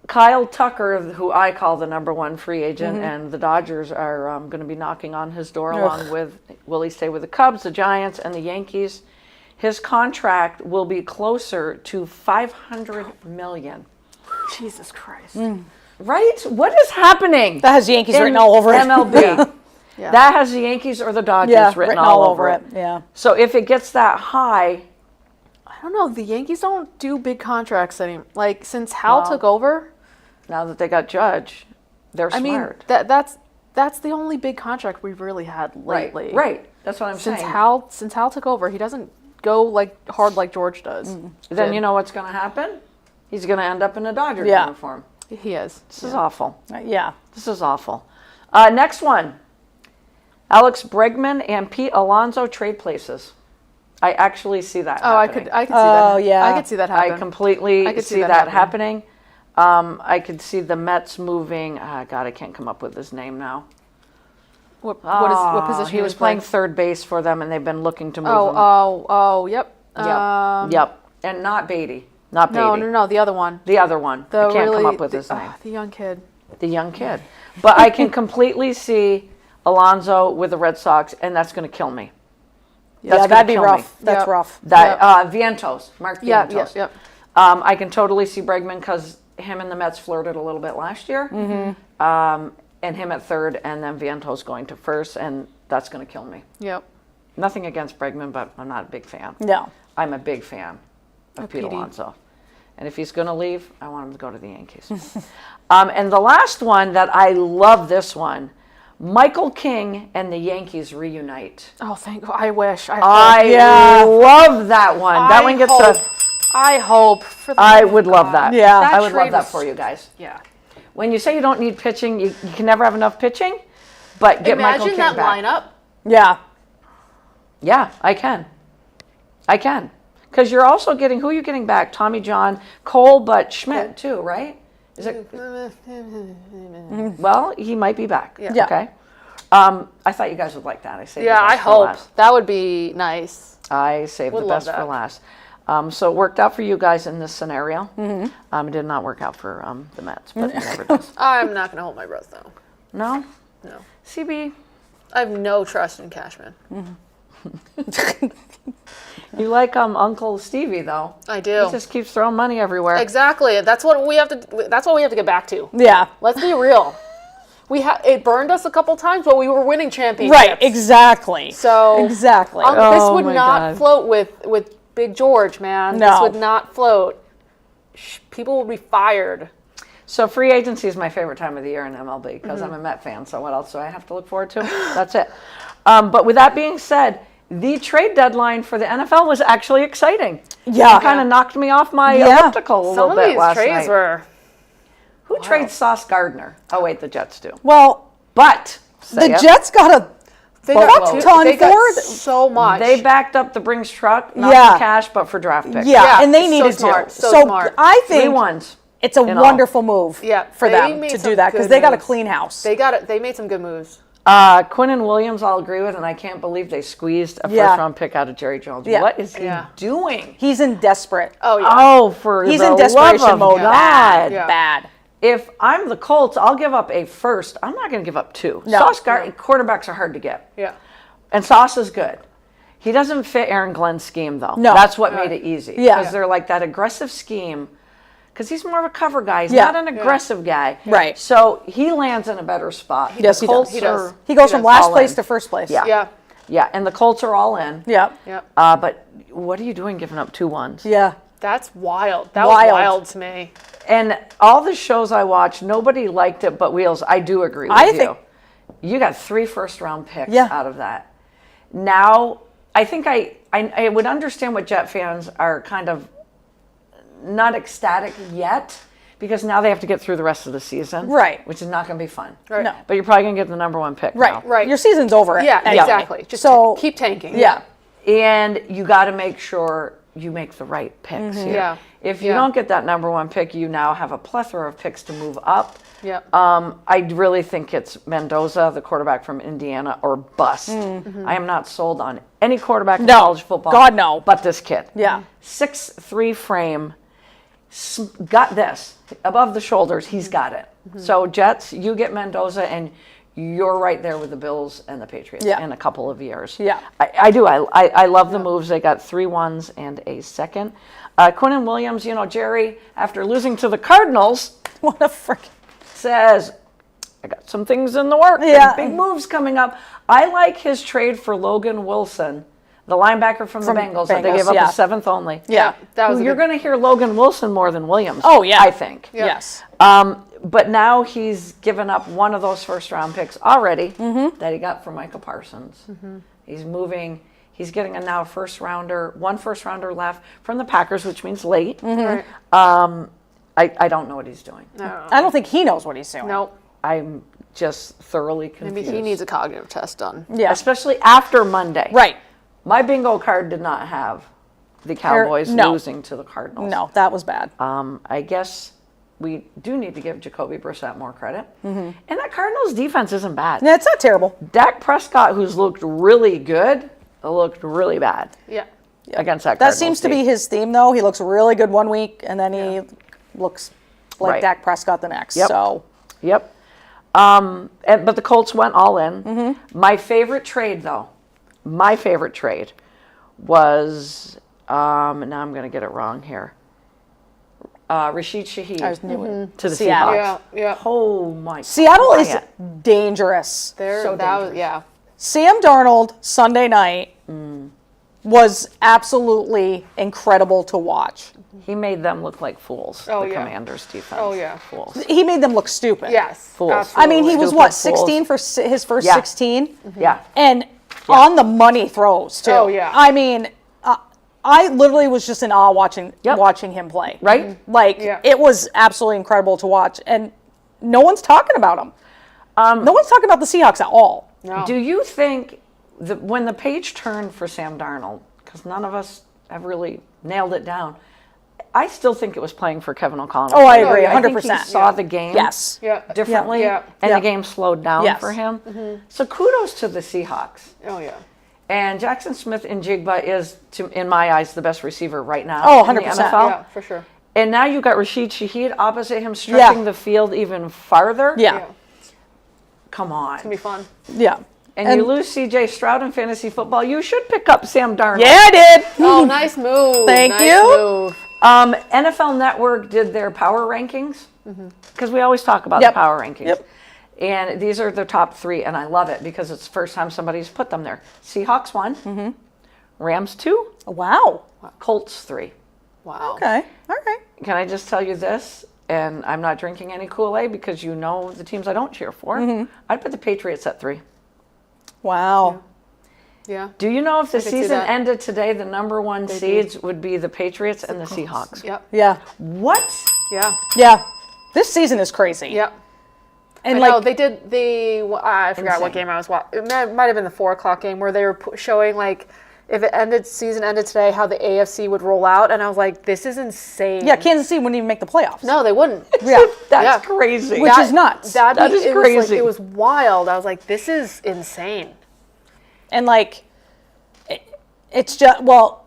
Kyle Tucker, who I call the number one free agent, and the Dodgers are going to be knocking on his door along with, will he stay with the Cubs, the Giants, and the Yankees? His contract will be closer to $500 million. Jesus Christ. Right? What is happening? That has Yankees in written all over it. MLB. Yeah. That has the Yankees or the Dodgers written all over it. Yeah. So if it gets that high, I don't know. The Yankees don't do big contracts anymore. Like since Hal took over. now that they got Judge, they're smart. I mean, that's the only big contract we've really had lately. Right. That's what I'm Since saying. since Hal took over, he doesn't go like hard like George does. Then you know what's going to happen? He's going to end up in a Dodger Yeah. uniform. He is. This is awful. Yeah. This is awful. Next one. Alex Bregman and Pete Alonso trade places. I actually see that happening. I could see that. Oh, yeah. I could see that happen. I completely I could see that happening. I could see the Mets moving. God, I can't come up with his name now. What position He was playing third base for them, and they've been looking to move him. Yep. Yep. And not Beatty. Not Beatty. No, the other one. The other one. I can't come up with his name. The young kid. The young kid. But I can completely see Alonso with the Red Sox, and that's going to kill me. That's That'd be kill rough. me. That's Yep. rough. Vientos. Mark Vientos. Yep. I can totally see Bregman because him and the Mets flirted a little bit last year. And him at third, and then Vientos going to first, and that's going to kill me. Yep. Nothing against Bregman, but I'm not a big fan. No. I'm a big fan of Pete Petey. Alonso. And if he's going to leave, I want him to go to the Yankees. And the last one that I love this one, Michael King and the Yankees reunite. Oh, thank God. I wish. I love that one. That one gets I hope. For the I love of would love God. that. Yeah. I would love trade that was- for you guys. Yeah. When you say you don't need pitching, you can never have enough pitching, but get Michael Imagine King that back. lineup. Yeah. Yeah, I can. Because you're also getting, who are you getting back? Tommy John, Cole, but Schmidt too, right? Is it? Well, he might be back. Yeah. Okay. I thought you guys would like that. I saved the Yeah, best I for hope. last. That would be nice. I saved Would the love best for that. last. So it worked out for you guys in this scenario. It did not work out for the Mets, but it never does. I'm not going to hold my breath, though. No? No. CB, I have no trust in Cashman. you like Uncle Stevie, though. I do. He just keeps throwing money everywhere. Exactly. That's what we have to. That's what we have to get back to. Yeah. Let's be real. It burned us a couple times, but we were winning championships. Right. Exactly. So Exactly. this Oh would my not God. float with Big George, man. This No. would not float. People would be fired. So free agency is my favorite time of the year in MLB because I'm a Met fan. So what else do I have to look forward to? That's it. But with that being said, the trade deadline for the NFL was actually exciting. Yeah. It kind of knocked me off my Yeah. elliptical a Some little of bit these last trades night. were. Who trades Sauce Gardner? Oh wait, the Jets do. Well, But the say it. Jets got a They fuck ton they got for it. so much. They backed up the Brinks truck, not Yeah. for cash, but for draft picks. Yeah, Yeah, and they so needed smart, to. so smart. I Three think ones. it's a wonderful move Yeah, for they them made to some do that because good they got a moves. clean house. They got it. They made some good moves. Quinn and Williams, I'll agree with, and I can't believe they squeezed a Yeah. first-round pick out of Jerry Jones. Yeah. What is he Yeah. doing? He's in desperate. Oh yeah. Oh, for He's the in desperation love of mode. God. Bad. Yeah. Bad. If I'm the Colts, I'll give up a first. I'm not going to give up two. No. Quarterbacks are hard to get. Yeah. And Sauce is good. He doesn't fit Aaron Glenn's scheme, though. No. That's what made it easy. Yeah. Because they're like that aggressive scheme. Because he's more of a cover guy. He's Yeah. not an aggressive guy. Right. So he lands in a better spot. Yes, The he does. Colts He does. are- He goes from does. last All place in. to first place. Yeah. Yeah. Yeah, and the Colts are all in. Yeah. Yep. But what are you doing giving up 2 1s? Yeah. That's wild. That Wild. was wild to me. And all the shows I watched, nobody liked it but Wheels. I do agree with you. think- You got 3 first-round picks Yeah. out of that. Now, I think I would understand what Jet fans are kind of not ecstatic yet because now they have to get through the rest of the season. Right. Which is not going to be fun. Right. No. But you're probably going to get the number 1 pick Right. now. Right. Your season's over. Yeah. anyway. Exactly. Just so keep tanking. yeah. And you got to make sure you make the right picks here. Yeah. If you Yeah. don't get that number 1 pick, you now have a plethora of picks to move up. Yep. I really think it's Mendoza, the quarterback from Indiana, or bust. I am not sold on any quarterback in No. college football. God, no. But this kid. Yeah. 6'3" frame. Got this. Above the shoulders, he's got it. So, Jets, you get Mendoza, and you're right there with the Bills and the Patriots Yeah. in a couple of years. Yeah. I do. I love the moves. They got 3 1s and a second. Quinn and Williams, Jerry, after losing to the Cardinals, What a freaking. says, I got some things in the works. Yeah. Big moves coming up. I like his trade for Logan Wilson, the linebacker from the Bengals that they Bengals, gave up yeah. the 7th only. Yeah. That was a You're good- going to hear Logan Wilson more than Williams. Oh, yeah. I think. Yeah. Yes. But now he's given up one of those first-round picks already that he got from Micah Parsons. He's moving. He's getting a now one first-rounder left from the Packers, which means late. Right. I don't know what he's doing. I don't think he knows what he's doing. Nope. I'm just thoroughly confused. Maybe he needs a cognitive test done. Yeah. Especially after Monday. Right. My bingo card did not have the Cowboys no. losing to the Cardinals. No, that was bad. I guess we do need to give Jacoby Brissett more credit. And that Cardinals defense isn't bad. Yeah, it's not terrible. Dak Prescott, who's looked really good, looked really bad Yeah. against that That Cardinals seems to team. be his theme, though. He looks really good one week, and then he looks like Right. Dak Prescott the next. Yep. So, Yep. But the Colts went all in. My favorite trade, though, was, now I'm going to get it wrong here, Rashid Shaheed I was new it. to the Seattle. Seahawks. Yeah. Oh, my Seattle is quiet. dangerous. There. So that was, dangerous. yeah. Sam Darnold Sunday night was absolutely incredible to watch. He made them look like fools, Oh, the yeah. Commanders' defense. Oh, yeah. Fools. He made them look stupid. Yes. Fools. Absolutely. I mean, he was Stupid what, fools. 16 for his first Yeah. 16? Yeah. And on the money throws, too. Oh, yeah. I mean, I literally was just in awe watching him play. Right? Like, Yeah. it was absolutely incredible to watch. And no one's talking about him. No one's talking about the Seahawks at all. No. Do you think that when the page turned for Sam Darnold, because none of us have really nailed it down, I still think it was playing for Kevin O'Connell. Oh, I agree, I think 100%. he saw the game Yes. Yeah. differently, Yeah. and Yeah. the game slowed down Yes. for him. So kudos to the Seahawks. Oh yeah. And Jackson Smith in Jigba is, in my eyes, the best receiver right now Oh, in the 100%. NFL. Yeah, for sure. And now you've got Rashid Shaheed opposite him, stretching the field even farther. Yeah. Come on. It's gonna be fun. Yeah. And you lose C.J. Stroud in fantasy football, you should pick up Sam Darnold. Yeah, I did. Oh, nice move. Thank nice you. Move. NFL Network did their power rankings, because we always talk about Yep. the power rankings. Yep. And these are the top 3, and I love it because it's the first time somebody's put them there. Seahawks 1, Rams 2, Wow. Colts 3. Wow. Okay. All right. Can I just tell you this? And I'm not drinking any Kool-Aid because you know the teams I don't cheer for. I'd put the Patriots at 3. Wow. Yeah. Do you know if the I could see season that. ended today, the number 1 seeds would be the Patriots and the Seahawks? Yep. Yeah. What? Yeah. Yeah. This season is crazy. Yep. And I like, know they did the. I forgot what Insane. game I was watching. It might have been the 4:00 game where they were showing like if it season ended today, how the AFC would roll out, and I was like, this is insane. Yeah, Kansas City wouldn't even make the playoffs. No, they wouldn't. Yeah. That's crazy. Which is nuts. That is crazy. It was wild. I was like, this is insane. And like, it's just, well,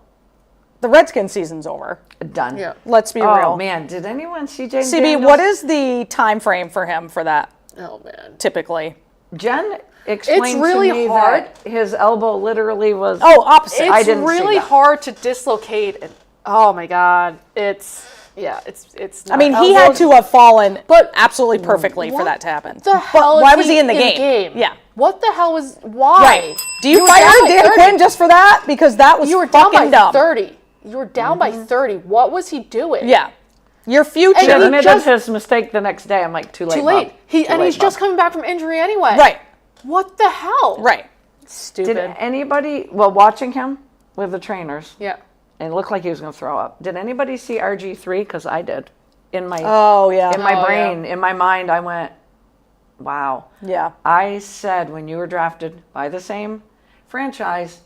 the Redskins season's over. Done. Yeah. Let's be Oh real. man, did anyone see Jaden CB, Daniels? what is the time frame for him for that Oh man. typically? Jen explained really to me hard. that his elbow literally was. Oh, opposite. I It's didn't see really that. hard to dislocate. And, oh my god, it's I mean, he had to have fallen absolutely perfectly for What that to happen. the hell? Why is was he in the game? Yeah. What the hell was? Why? Right. Do you were fire down by Dan 30. Quinn just for that? Because that was You were down fucking by dumb. 30. You were down by 30. What was he doing? Yeah. Your future. He And he admitted just- his mistake the next day. I'm like, too late. Too late. Bob. He's Too late, just Bob. coming back from injury anyway. Right. What the hell? Right. Stupid. Did anybody, watching him with the trainers, Yeah. and it looked like he was going to throw up. Did anybody see RG3? Because I did. In my Oh, yeah. in my Oh, brain, in my mind, I went, wow. Yeah. I said when you were drafted by the same franchise,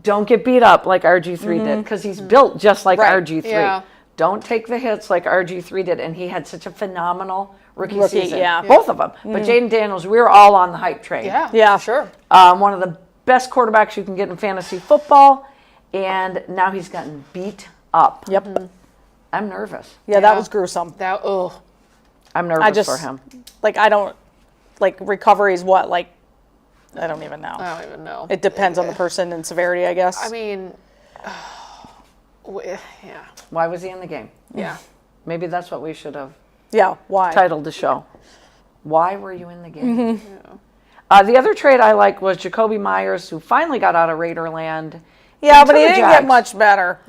don't get beat up like RG3 did, because he's built just like Right. RG3. Yeah. Don't take the hits like RG3 did, and he had such a phenomenal rookie Rookie, season. yeah. Both of them. But Jaden Daniels, we were all on the hype train. Yeah. Yeah. Sure. One of the best quarterbacks you can get in fantasy football, and now he's gotten beat up. Yep. I'm nervous. Yeah, that Yeah. was gruesome. That. Oh. I'm nervous I just for him. I don't recovery is what I don't even know. I don't even know. It depends on the person and severity, I guess. I mean. Yeah. Why was he in the game? Yeah. Maybe that's what we should have yeah. Why? titled the show. Why were you in the game? The other trade I like was Jacoby Myers, who finally got out of Raiderland. Yeah, into but he the didn't Jags. get much better.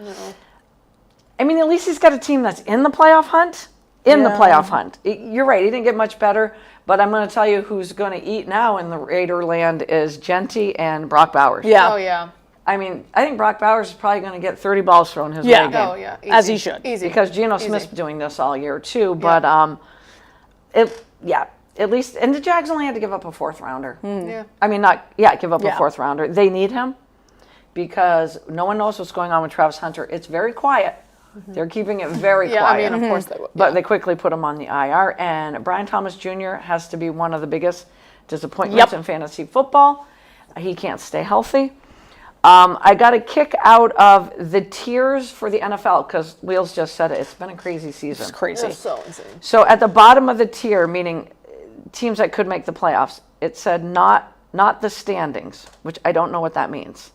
I mean, at least he's got a team that's in the playoff hunt. In the Yeah. playoff hunt. You're right, he didn't get much better, but I'm going to tell you who's going to eat now in the Raiderland is Genty and Brock Bowers. Yeah. Oh yeah. I mean, I think Brock Bowers is probably going to get 30 balls thrown his Yeah. way again. Oh yeah. Easy. As he should. Easy. Because Geno Easy. Smith's doing this all year too. But at least, and the Jags only had to give up a fourth rounder. Yeah. I mean, give up Yeah. a fourth rounder. They need him because no one knows what's going on with Travis Hunter. It's very quiet. They're keeping it very Yeah. I quiet. mean, of course they would. But they quickly put him on the IR. And Brian Thomas Jr. has to be one of the biggest disappointments Yep. in fantasy football. He can't stay healthy. I got a kick out of the tiers for the NFL because Wheels just said it. It's been a crazy season. It's crazy. That's so insane. So at the bottom of the tier, meaning teams that could make the playoffs, it said not the standings, which I don't know what that means.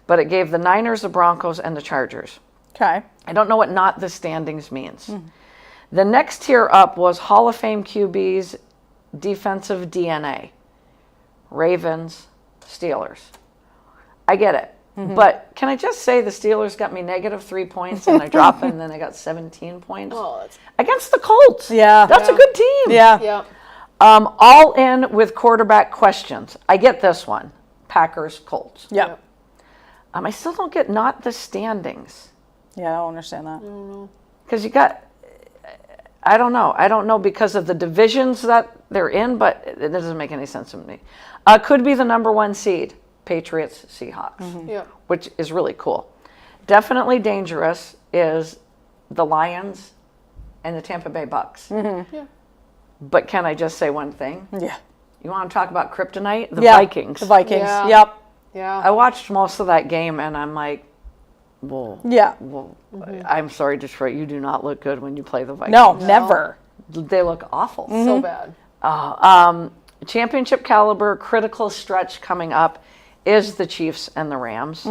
But it gave the Niners, the Broncos, and the Chargers. Okay. I don't know what not the standings means. The next tier up was Hall of Fame QB's defensive DNA. Ravens, Steelers. I get it. But can I just say the Steelers got me -3 points and I dropped and then I got 17 points Oh, that's. against the Colts. Yeah. That's a good team. Yeah. Yeah. All in with quarterback questions. I get this one. Packers, Colts. Yeah. I still don't get not the standings. Yeah, I don't understand that. Because you got, I don't know. I don't know because of the divisions that they're in, but it doesn't make any sense to me. Could be the number 1 seed, Patriots, Seahawks, Yeah. which is really cool. Definitely dangerous is the Lions and the Tampa Bay Bucks. Yeah. But can I just say one thing? Yeah. You want to talk about kryptonite? The Yeah. Vikings. The Vikings. Yeah. Yep. Yeah. I watched most of that game and I'm like, whoa. Yeah. Whoa. I'm sorry, Detroit, you do not look good when you play the Vikings. No, never. They look awful. So bad. Championship caliber critical stretch coming up is the Chiefs and the Rams.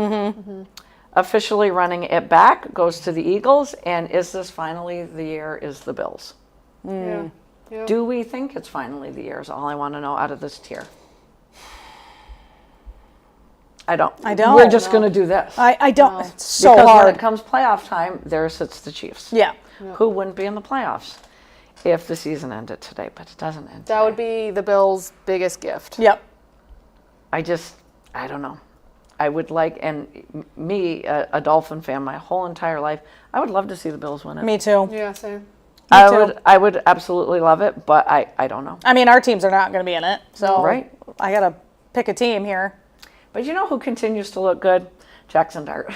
Officially running it back goes to the Eagles, and is this finally the year is the Bills? Yeah. Yeah. Do we think it's finally the year is all I want to know out of this tier. I don't. I don't. We're just going to do this. I don't. It's so because when hard. it comes playoff time, there sits the Chiefs. Yeah. Who wouldn't be in the playoffs if the season ended today, but it doesn't end. That would be the Bills' biggest gift. Yep. I don't know. I would like, and me, a Dolphin fan, my whole entire life, I would love to see the Bills win it. Me too. Yeah, same. I would absolutely love it, but I don't know. I mean, our teams are not going to be in it, so Right. I got to pick a team here. But you know who continues to look good? Jackson Dart.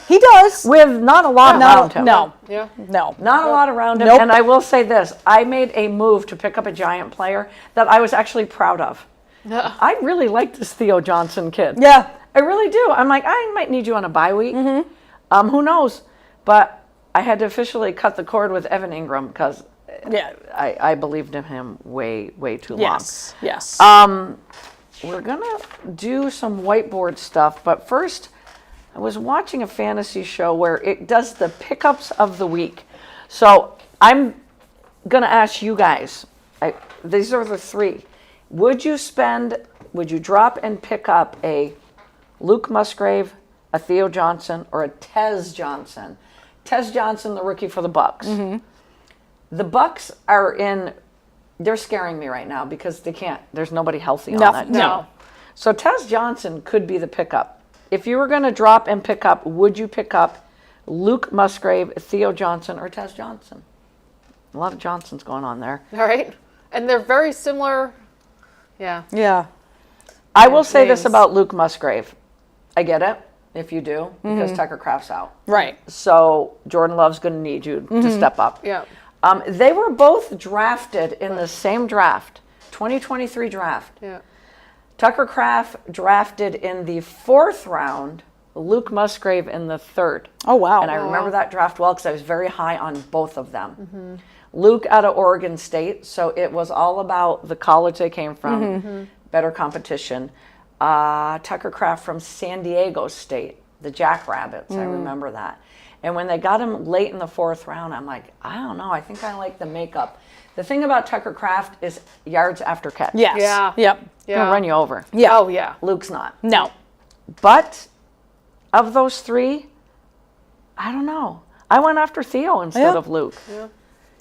He does. With not a lot around him. No. Yeah. No. Not a lot around him. Nope. And I will say this. I made a move to pick up a Giant player that I was actually proud of. I really like this Theo Johnson kid. Yeah. I really do. I'm like, I might need you on a bye week. Who knows? But I had to officially cut the cord with Evan Ingram because I believed in him way too long. Yes. Yes. We're going to do some whiteboard stuff, but first, I was watching a fantasy show where it does the pickups of the week. So I'm going to ask you guys, these are the three. Would you drop and pick up a Luke Musgrave, a Theo Johnson, or a Tez Johnson? Tez Johnson, the rookie for the Bucks. The Bucks they're scaring me right now because there's nobody healthy on that team. No. So Tez Johnson could be the pickup. If you were going to drop and pick up, would you pick up Luke Musgrave, Theo Johnson, or Tez Johnson? A lot of Johnsons going on there. All right. And they're very similar. Yeah. Yeah. I will say this names. about Luke Musgrave. I get it, if you do, because Tucker Kraft's out. Right. So Jordan Love's going to need you to step up. Yeah. They were both drafted in the same draft, 2023 draft. Yeah. Tucker Kraft drafted in the 4th round, Luke Musgrave in the 3rd. Oh, wow. And I remember that draft well because I was very high on both of them. Luke out of Oregon State, so it was all about the college they came from, better competition. Tucker Kraft from San Diego State, the Jackrabbits, I remember that. And when they got him late in the 4th round, I'm like, I don't know, I think I like the makeup. The thing about Tucker Kraft is yards after catch. Yes. Yeah. Yep. He'll run you over. Yeah. Oh, yeah. Luke's not. No. But of those three, I don't know. I went after Theo instead of Luke. Yeah.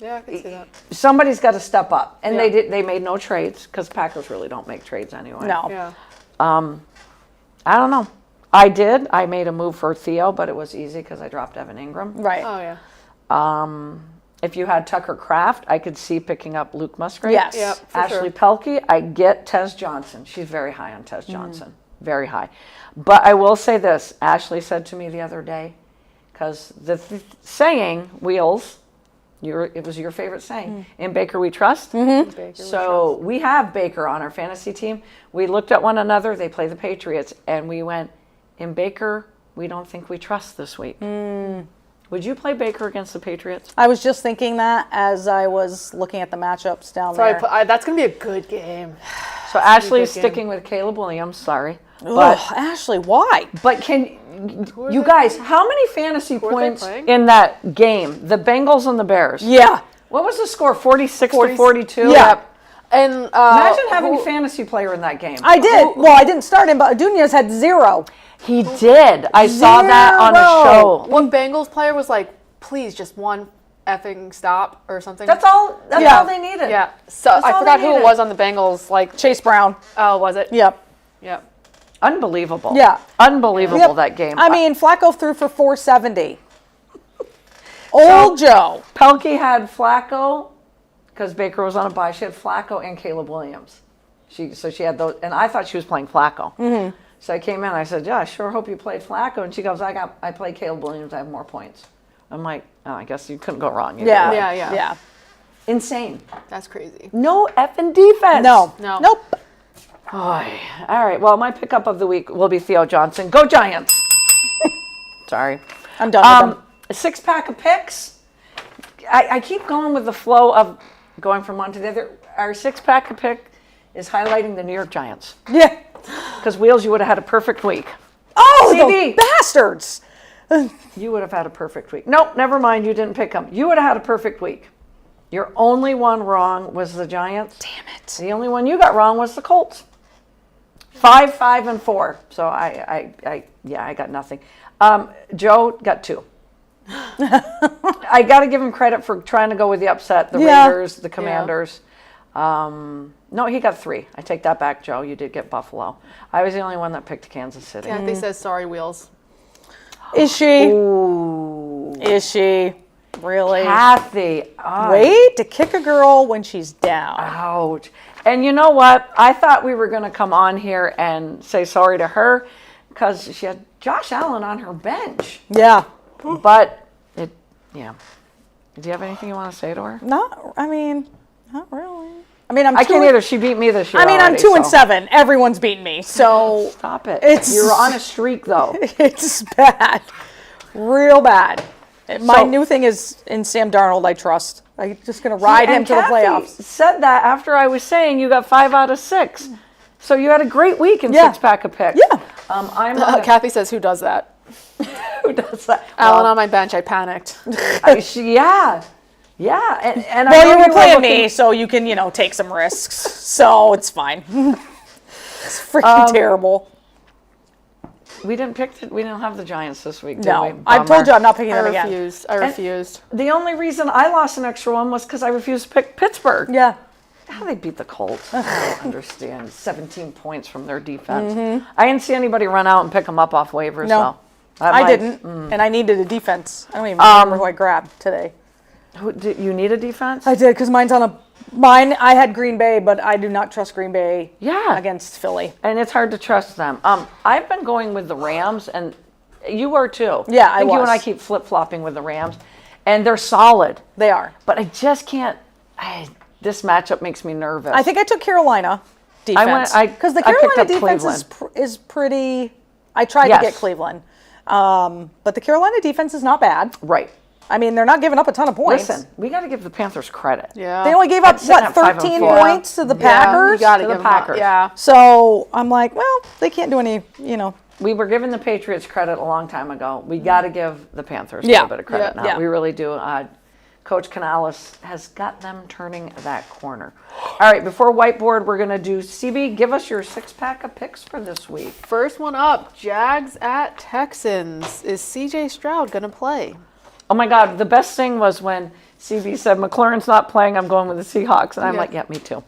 Yeah, I can see that. Somebody's got to step up. And Yeah. they made no trades because Packers really don't make trades anyway. No. Yeah. I don't know. I did. I made a move for Theo, but it was easy because I dropped Evan Ingram. Right. Oh, yeah. If you had Tucker Kraft, I could see picking up Luke Musgrave. Yes. Yeah, for Ashley sure. Pelkey, I get Tez Johnson. She's very high on Tez Johnson. Very high. But I will say this. Ashley said to me the other day, because the saying, Wheels, it was your favorite saying, in Baker we trust. Baker, So we have Baker on our fantasy team. We looked at one another. They play the Patriots. And we went, in Baker, we don't think we trust this week. Would you play Baker against the Patriots? I was just thinking that as I was looking at the matchups down So there. that's going to be a good game. So Ashley is good game. sticking with Caleb Williams. Sorry. Ugh, Ashley, why? But you guys, how many fantasy are they points playing? in that game? The Bengals and the Bears. Yeah. What was the score? 46 to 42? Yeah. And Imagine having a fantasy player in that game. I did. Well, I didn't start him, but Adunias had 0. He did. I saw that on a show. one Bengals player was like, please, just one effing stop or something. That's all they needed. Yeah. So That's I all forgot they who it needed. was on the Bengals. Like, Chase Brown. oh, was it? Yep. Yep. Unbelievable. Yeah. Unbelievable, Yep. that game. I mean, Flacco threw for 470. Old Joe. Pelkey had Flacco, because Baker was on a bye. She had Flacco and Caleb Williams. So she had those, and I thought she was playing Flacco. So I came in, I said, yeah, I sure hope you played Flacco. And she goes, I played Caleb Williams, I have more points. I'm like, oh, I guess you couldn't go wrong. either Yeah. way. Yeah. Insane. That's crazy. No effing defense. No. No. Nope. Oy. All right, well, my pickup of the week will be Theo Johnson. Go Giants. Sorry. I'm done with them. A 6-pack of picks. I keep going with the flow of going from one to the other. Our 6-pack of pick is highlighting the New York Giants. Yeah. Because, Wheels, you would have had a perfect week. Oh, CD. the bastards. You would have had a perfect week. Nope, never mind. You didn't pick them. You would have had a perfect week. Your only one wrong was the Giants. Damn it. The only one you got wrong was the Colts. 5, 5, and 4. So I got nothing. Joe got 2. I got to give him credit for trying to go with the upset. The Yeah. Raiders, the Commanders. No, he got 3. I take that back, Joe. You did get Buffalo. I was the only one that picked Kansas City. Yeah, they says sorry, Wheels. Is she? Ooh. Is she? Really? Kathy. Oh, Wait to kick a girl when she's down. ouch. And you know what? I thought we were going to come on here and say sorry to her because she had Josh Allen on her bench. Yeah. But yeah. Do you have anything you want to say to her? Not really. I mean, I can't either. She beat me this year. I mean, I'm already, 2-7. Everyone's beaten me. So stop it. It's- You're on a streak, though. it's bad. Real bad. My So- new thing is in Sam Darnold, I trust. I'm just going to ride him And to the Kathy playoffs. said that after I was saying you got 5 out of 6. So you had a great week in Yeah. 6-pack of picks. Yeah. I'm on Kathy says, "Who does that?" who does that? Alan on my bench. I panicked. Yeah. And I Well, know you were were playing looking- me, so you can, take some risks. So it's fine. It's freaking terrible. We didn't have the Giants this week, did we? No. I told Bummer. you I'm not picking I them again. refused. I refused. The only reason I lost an extra one was because I refused to pick Pittsburgh. Yeah. How they beat the Colts? I don't understand. 17 points from their defense. I didn't see anybody run out and pick them up off waivers. No. So I didn't. And I needed a defense. I don't even remember who I grabbed today. You need a defense? I did, because mine, I had Green Bay, but I do not trust Green Bay Yeah. against Philly. And it's hard to trust them. I've been going with the Rams, and you are too. Yeah, I think you was. and I keep flip-flopping with the Rams, and they're solid. They are. But I just can't. This matchup makes me nervous. I think I took Carolina defense. Because the I picked Carolina up defense Cleveland. is pretty. I tried Yes. to get Cleveland. But the Carolina defense is not bad. Right. I mean, they're not giving up a ton of points. Listen, we got to give the Panthers credit. Yeah. They only gave up, sitting at 5 and 13 4. points to the Yeah, Packers? You got to To give the them up. Packers. Yeah. So I'm like, well, they can't do any, We were giving the Patriots credit a long time ago. We got to give the Panthers a Yeah. little bit of credit Yeah. now. Yeah. We really do. Coach Canales has got them turning that corner. All right, before whiteboard, we're going to do CB. Give us your 6-pack of picks for this week. First one up, Jags at Texans. Is CJ Stroud going to play? Oh my God, the best thing was when CB said, McLaurin's not playing, I'm going with the Seahawks. And I'm Yeah. like, yeah, me too.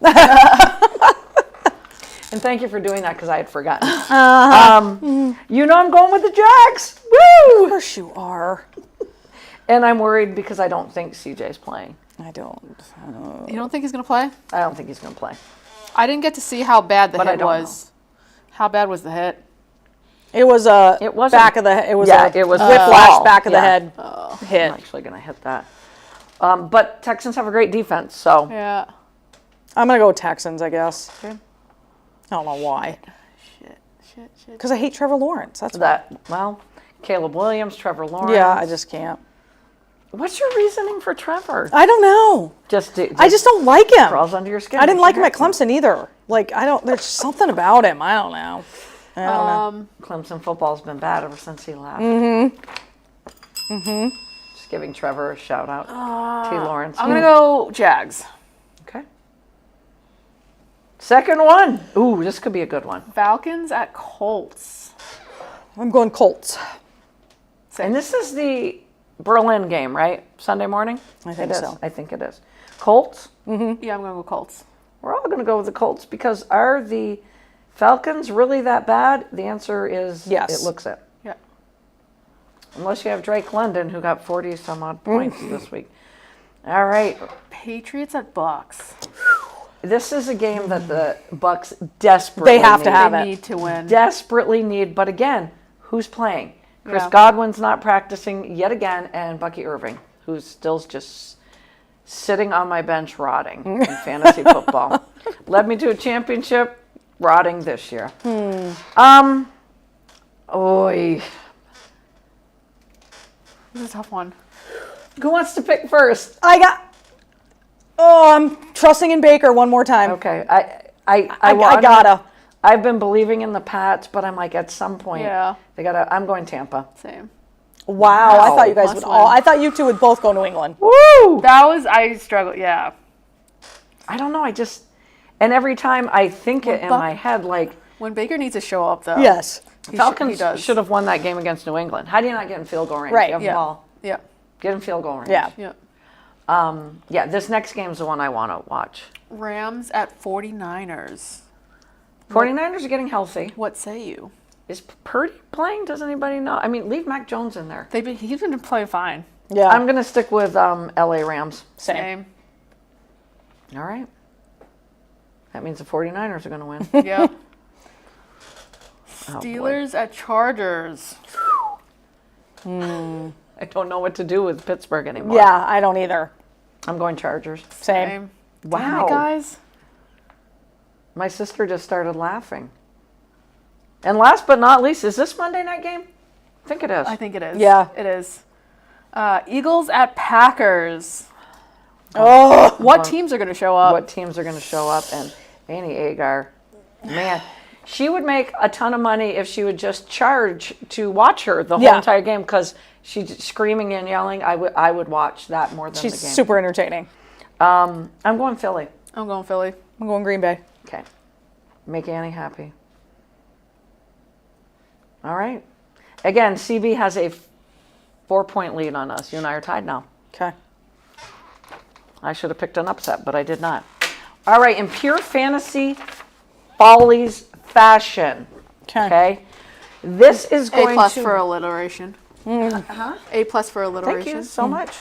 And thank you for doing that because I had forgotten. I'm going with the Jags. Woo! of course you are. And I'm worried because I don't think CJ's playing. I don't. You don't think he's going to play? I don't think he's going to play. I didn't get to see how bad the But I hit don't was. How bad was the hit? It was a It wasn't- back of the. It was Yeah, a it was whiplash fall. back of the Yeah. head hit. I'm actually going to hit that. But Texans have a great defense, so Yeah. I'm gonna go Texans, I guess. Okay. I don't know why. Shit. Because I hate Trevor Lawrence. That's why. Caleb Williams, Trevor Lawrence. Yeah, I just can't. What's your reasoning for Trevor? I don't know. I I just don't like him. crawls under your skin. I didn't makes like you him at hurt. Clemson either. Like there's something about him. I don't know. I don't know. Clemson football's been bad ever since he left. Just giving Trevor a shout out. T. Lawrence. I'm going to go Jags. Okay. Second one. Ooh, this could be a good one. Falcons at Colts. I'm going Colts. And this is the Berlin game, right? Sunday morning? I think It is. so. I think it is. Colts? Yeah, I'm going to go Colts. We're all going to go with the Colts because are the Falcons really that bad? The answer is Yes. it looks it. Yeah. Unless you have Drake London, who got 40 some odd points this week. All right. Patriots at Bucks. This is a game that the Bucks desperately They have to need. have They it. need to win. Desperately need. But again, who's playing? Chris Yeah. Godwin's not practicing yet again, and Bucky Irving, who's still just sitting on my bench rotting in fantasy football. Led me to a championship, rotting this year. Oy. This is a tough one. Who wants to pick first? I'm trusting in Baker one more time. Okay, I gotta. I've been believing in the Pats, but I'm like, at some point, Yeah. they gotta. I'm going Tampa. Same. Wow, I thought you guys Must would win. all. I thought you two would both go New England. Woo! I struggled. Yeah. I don't know. And every time I think it in my head, like When Baker needs to show up, though. Yes. He Falcons does. should have won that game against New England. How do you not get in field goal range? Right, You have the Yeah. ball. Yeah. Get in field goal range. Yeah. Yeah. Yeah, this next game is the one I want to watch. Rams at 49ers. 49ers are getting healthy. What say you? Is Purdy playing? Does anybody know? I mean, leave Mac Jones in there. He's been playing fine. Yeah. I'm going to stick with LA Rams. Same. All right. That means the 49ers are going to win. Yep. Oh, boy. Steelers at Chargers. I don't know what to do with Pittsburgh anymore. Yeah, I don't either. I'm going Chargers. Same. Wow. Damn it, guys. My sister just started laughing. And last but not least, is this Monday night game? I think it is. I think it is. Yeah. It is. Eagles at Packers. Oh, What teams are going to show up? What teams are going to show up? And Annie Agar, man, she would make a ton of money if she would just charge to watch her the whole Yeah. entire game, because she's screaming and yelling. I would watch that more than she's the game. super entertaining. I'm going Philly. I'm going Philly. I'm going Green Bay. Okay. Make Annie happy. All right. Again, CB has a 4-point lead on us. You and I are tied now. Okay. I should have picked an upset, but I did not. All right. In pure fantasy follies fashion. Okay. This is A going plus to... for alliteration. A plus for alliteration. Thank you so much.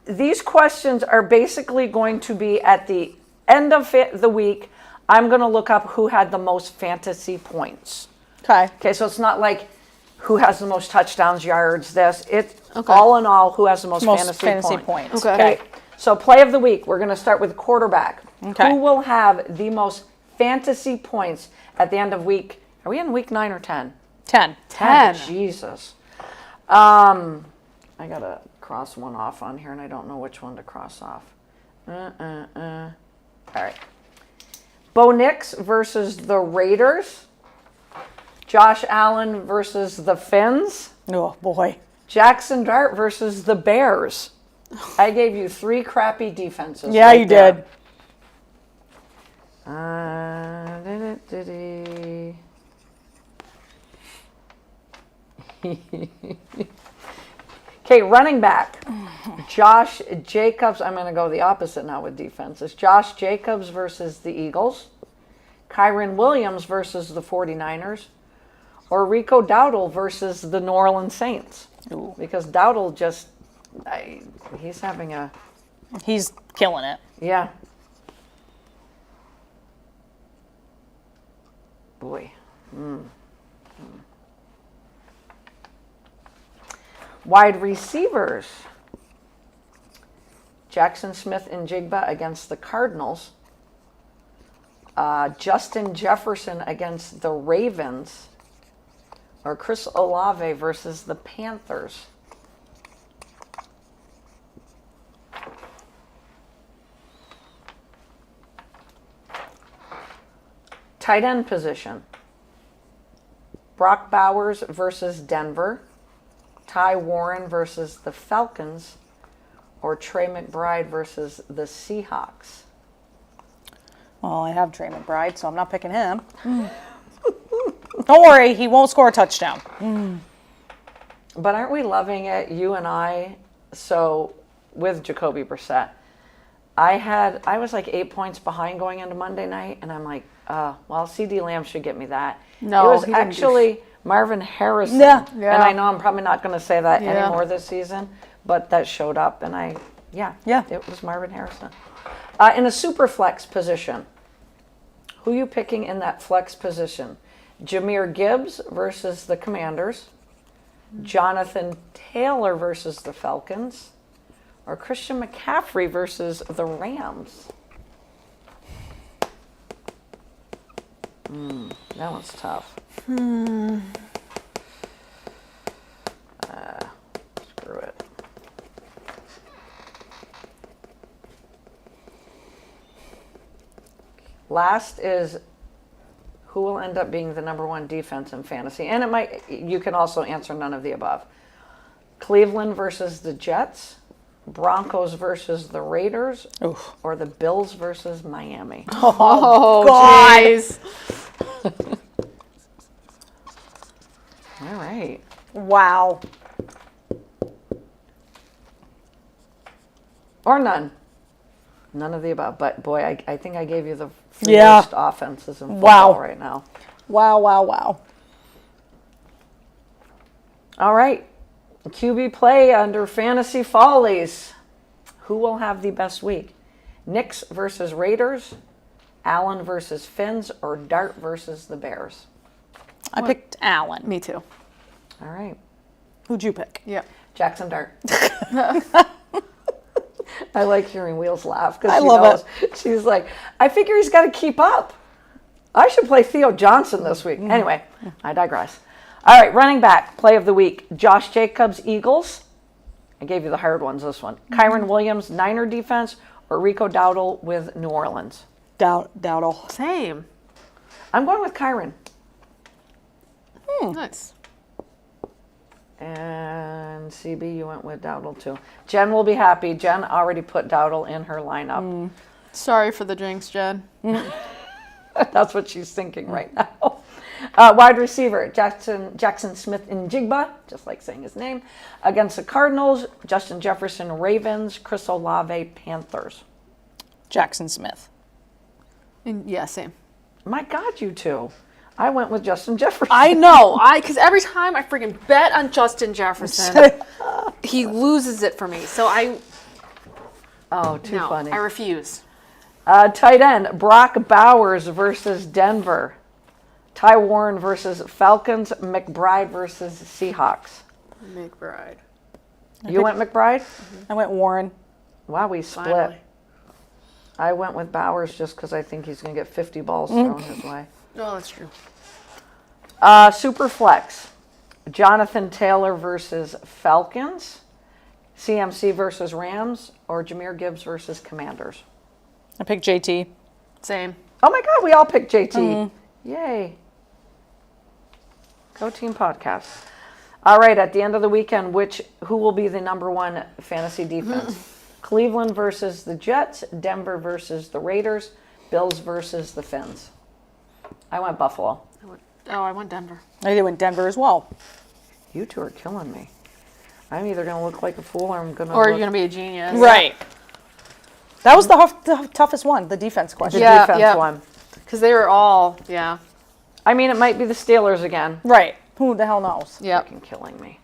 These questions are basically going to be at the end of the week. I'm going to look up who had the most fantasy points. Okay. Okay, so it's not like who has the most touchdowns, yards, this. It's all in all who has the most, fantasy points. Okay. So play of the week, we're going to start with quarterback. Okay. Who will have the most fantasy points at the end of week? Are we in week 9 or 10? 10. 10. Jesus. I got to cross one off on here, and I don't know which one to cross off. All right. Bo Nix versus the Raiders. Josh Allen versus the Finns. Oh, boy. Jackson Dart versus the Bears. I gave you 3 crappy defenses. Yeah, right you there. did. Okay, running back. Josh Jacobs. I'm going to go the opposite now with defenses. Josh Jacobs versus the Eagles. Kyron Williams versus the 49ers. Or Rico Dowdle versus the New Orleans Saints. Ooh. Because Dowdle just, he's having a, He's killing it. yeah. Boy. Wide receivers. Jackson Smith and Jigba against the Cardinals. Justin Jefferson against the Ravens. Or Chris Olave versus the Panthers. Tight end position. Brock Bowers versus Denver. Ty Warren versus the Falcons. Or Trey McBride versus the Seahawks. Well, I have Trey McBride, so I'm not picking him. Don't worry, he won't score a touchdown. But aren't we loving it, you and I? So with Jacoby Brissett, I was like 8 points behind going into Monday night, and I'm like, well, CD Lamb should get me that. No, it was he didn't do actually Marvin Harrison. Yeah. Yeah. And I know I'm probably not going to say that Yeah. anymore this season, but that showed up, and Yeah. it was Marvin Harrison. In a super flex position, who you picking in that flex position? Jahmyr Gibbs versus the Commanders. Jonathan Taylor versus the Falcons. Or Christian McCaffrey versus the Rams. That one's tough. Screw it. Last is who will end up being the number 1 defense in fantasy. And you can also answer none of the above. Cleveland versus the Jets, Broncos versus the Raiders, Oof. or the Bills versus Miami. Oh, God. jeez. All right. Wow. Or none. None of the above. But boy, I think I gave you the Yeah. worst offenses in football right now. Wow, wow, wow. All right. QB play under Fantasy Follies. Who will have the best week? Knicks versus Raiders, Allen versus Finns, or Dart versus the Bears? I picked Allen. Me too. All right. Who'd you pick? Yeah. Jackson Dart. I like hearing Wheels laugh because I she love knows. She's like, I figure he's got to keep up. I should play Theo Johnson this week. Anyway, I digress. All right, running back, play of the week. Josh Jacobs, Eagles. I gave you the hard ones this one. Kyron Williams, Niner defense, or Rico Dowdle with New Orleans? Dowdle. Same. I'm going with Kyron. Nice. And CB, you went with Dowdle too. Jen will be happy. Jen already put Dowdle in her lineup. Sorry for the jinx, Jen. That's what she's thinking right now. Wide receiver, Jackson Smith in Jigba, just like saying his name, against the Cardinals. Justin Jefferson, Ravens. Chris Olave, Panthers. Jackson Smith. Yeah, same. My God, you two. I went with Justin Jefferson. I know. Because every time I freaking bet on Justin Jefferson, he loses it for me. So Oh, too funny. I refuse. Tight end, Brock Bowers versus Denver. Ty Warren versus Falcons. McBride versus Seahawks. McBride. You went McBride? I went Warren. Wow, we split. Finally. I went with Bowers just because I think he's going to get 50 balls thrown his way. No, that's true. Super flex, Jonathan Taylor versus Falcons. CMC versus Rams, or Jahmyr Gibbs versus Commanders. I picked JT. Same. Oh my God, we all picked JT. Yay. Go Team Podcast. All right, at the end of the weekend, who will be the number one fantasy defense? Cleveland versus the Jets, Denver versus the Raiders, Bills versus the Finns. I went Buffalo. I went Denver. I went Denver as well. You two are killing me. I'm either going to look like a fool or I'm going to Or you're going to be a genius. Right. That was the toughest one, the defense question. the Yeah, defense yeah. one. Because they were all, yeah. I mean, it might be the Steelers again. Right. Who the hell knows? Yep. Fucking killing me.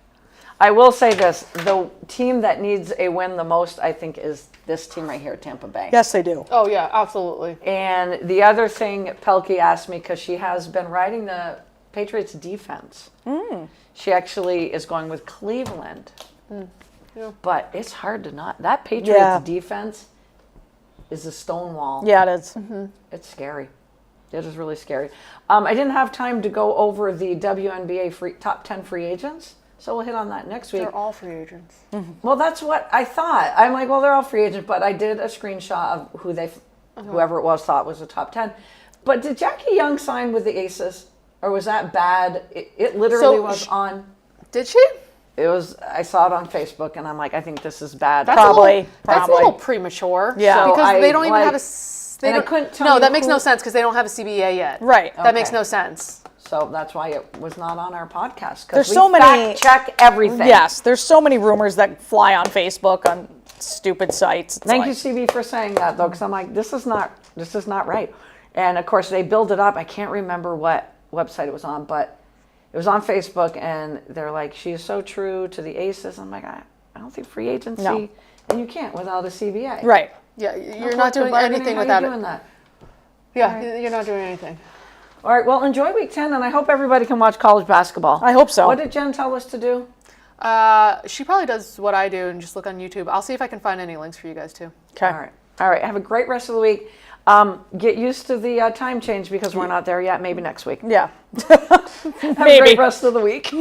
I will say this. The team that needs a win the most, I think, is this team right here, Tampa Bay. Yes, they do. Oh, yeah, absolutely. And the other thing Pelkey asked me, because she has been riding the Patriots defense. She actually is going with Cleveland. Yeah. But it's hard to not. That Patriots Yeah. defense is a stone wall. Yeah, it is. It's scary. It is really scary. I didn't have time to go over the WNBA top 10 free agents, so we'll hit on that next week. They're all free agents. Well, that's what I thought. I'm like, well, they're all free agents, but I did a screenshot of who whoever it was thought was the top 10. But did Jackie Young sign with the Aces, or was that bad? It literally was on. Did she? It was. I saw it on Facebook, and I'm like, I think this is bad. That's Probably. That's a little premature. Yeah. So Because they don't even like- have a. They and I don't, couldn't tell no, you that makes who- no sense because they don't have a CBA yet. Right. That makes Okay. no sense. So that's why it was not on our podcast. There's we so many- fact check everything. Yes, there's so many rumors that fly on Facebook on stupid sites. It's Thank like- you, CB, for saying that though, because I'm like, this is not right. And of course, they build it up. I can't remember what website it was on, but it was on Facebook, and they're like, she is so true to the Aces. I'm like, I don't think free agency, No. and you can't without a CBA. Right. Yeah, No you're not collective doing bargaining, anything how without you it. doing that? Yeah, you're not doing anything. All right, well, enjoy week 10, and I hope everybody can watch college basketball. I hope so. What did Jen tell us to do? She probably does what I do and just look on YouTube. I'll see if I can find any links for you guys too. Okay. All right. Have a great rest of the week. Get used to the time change because we're not there yet. Maybe next week. Yeah. Have a great rest of the week.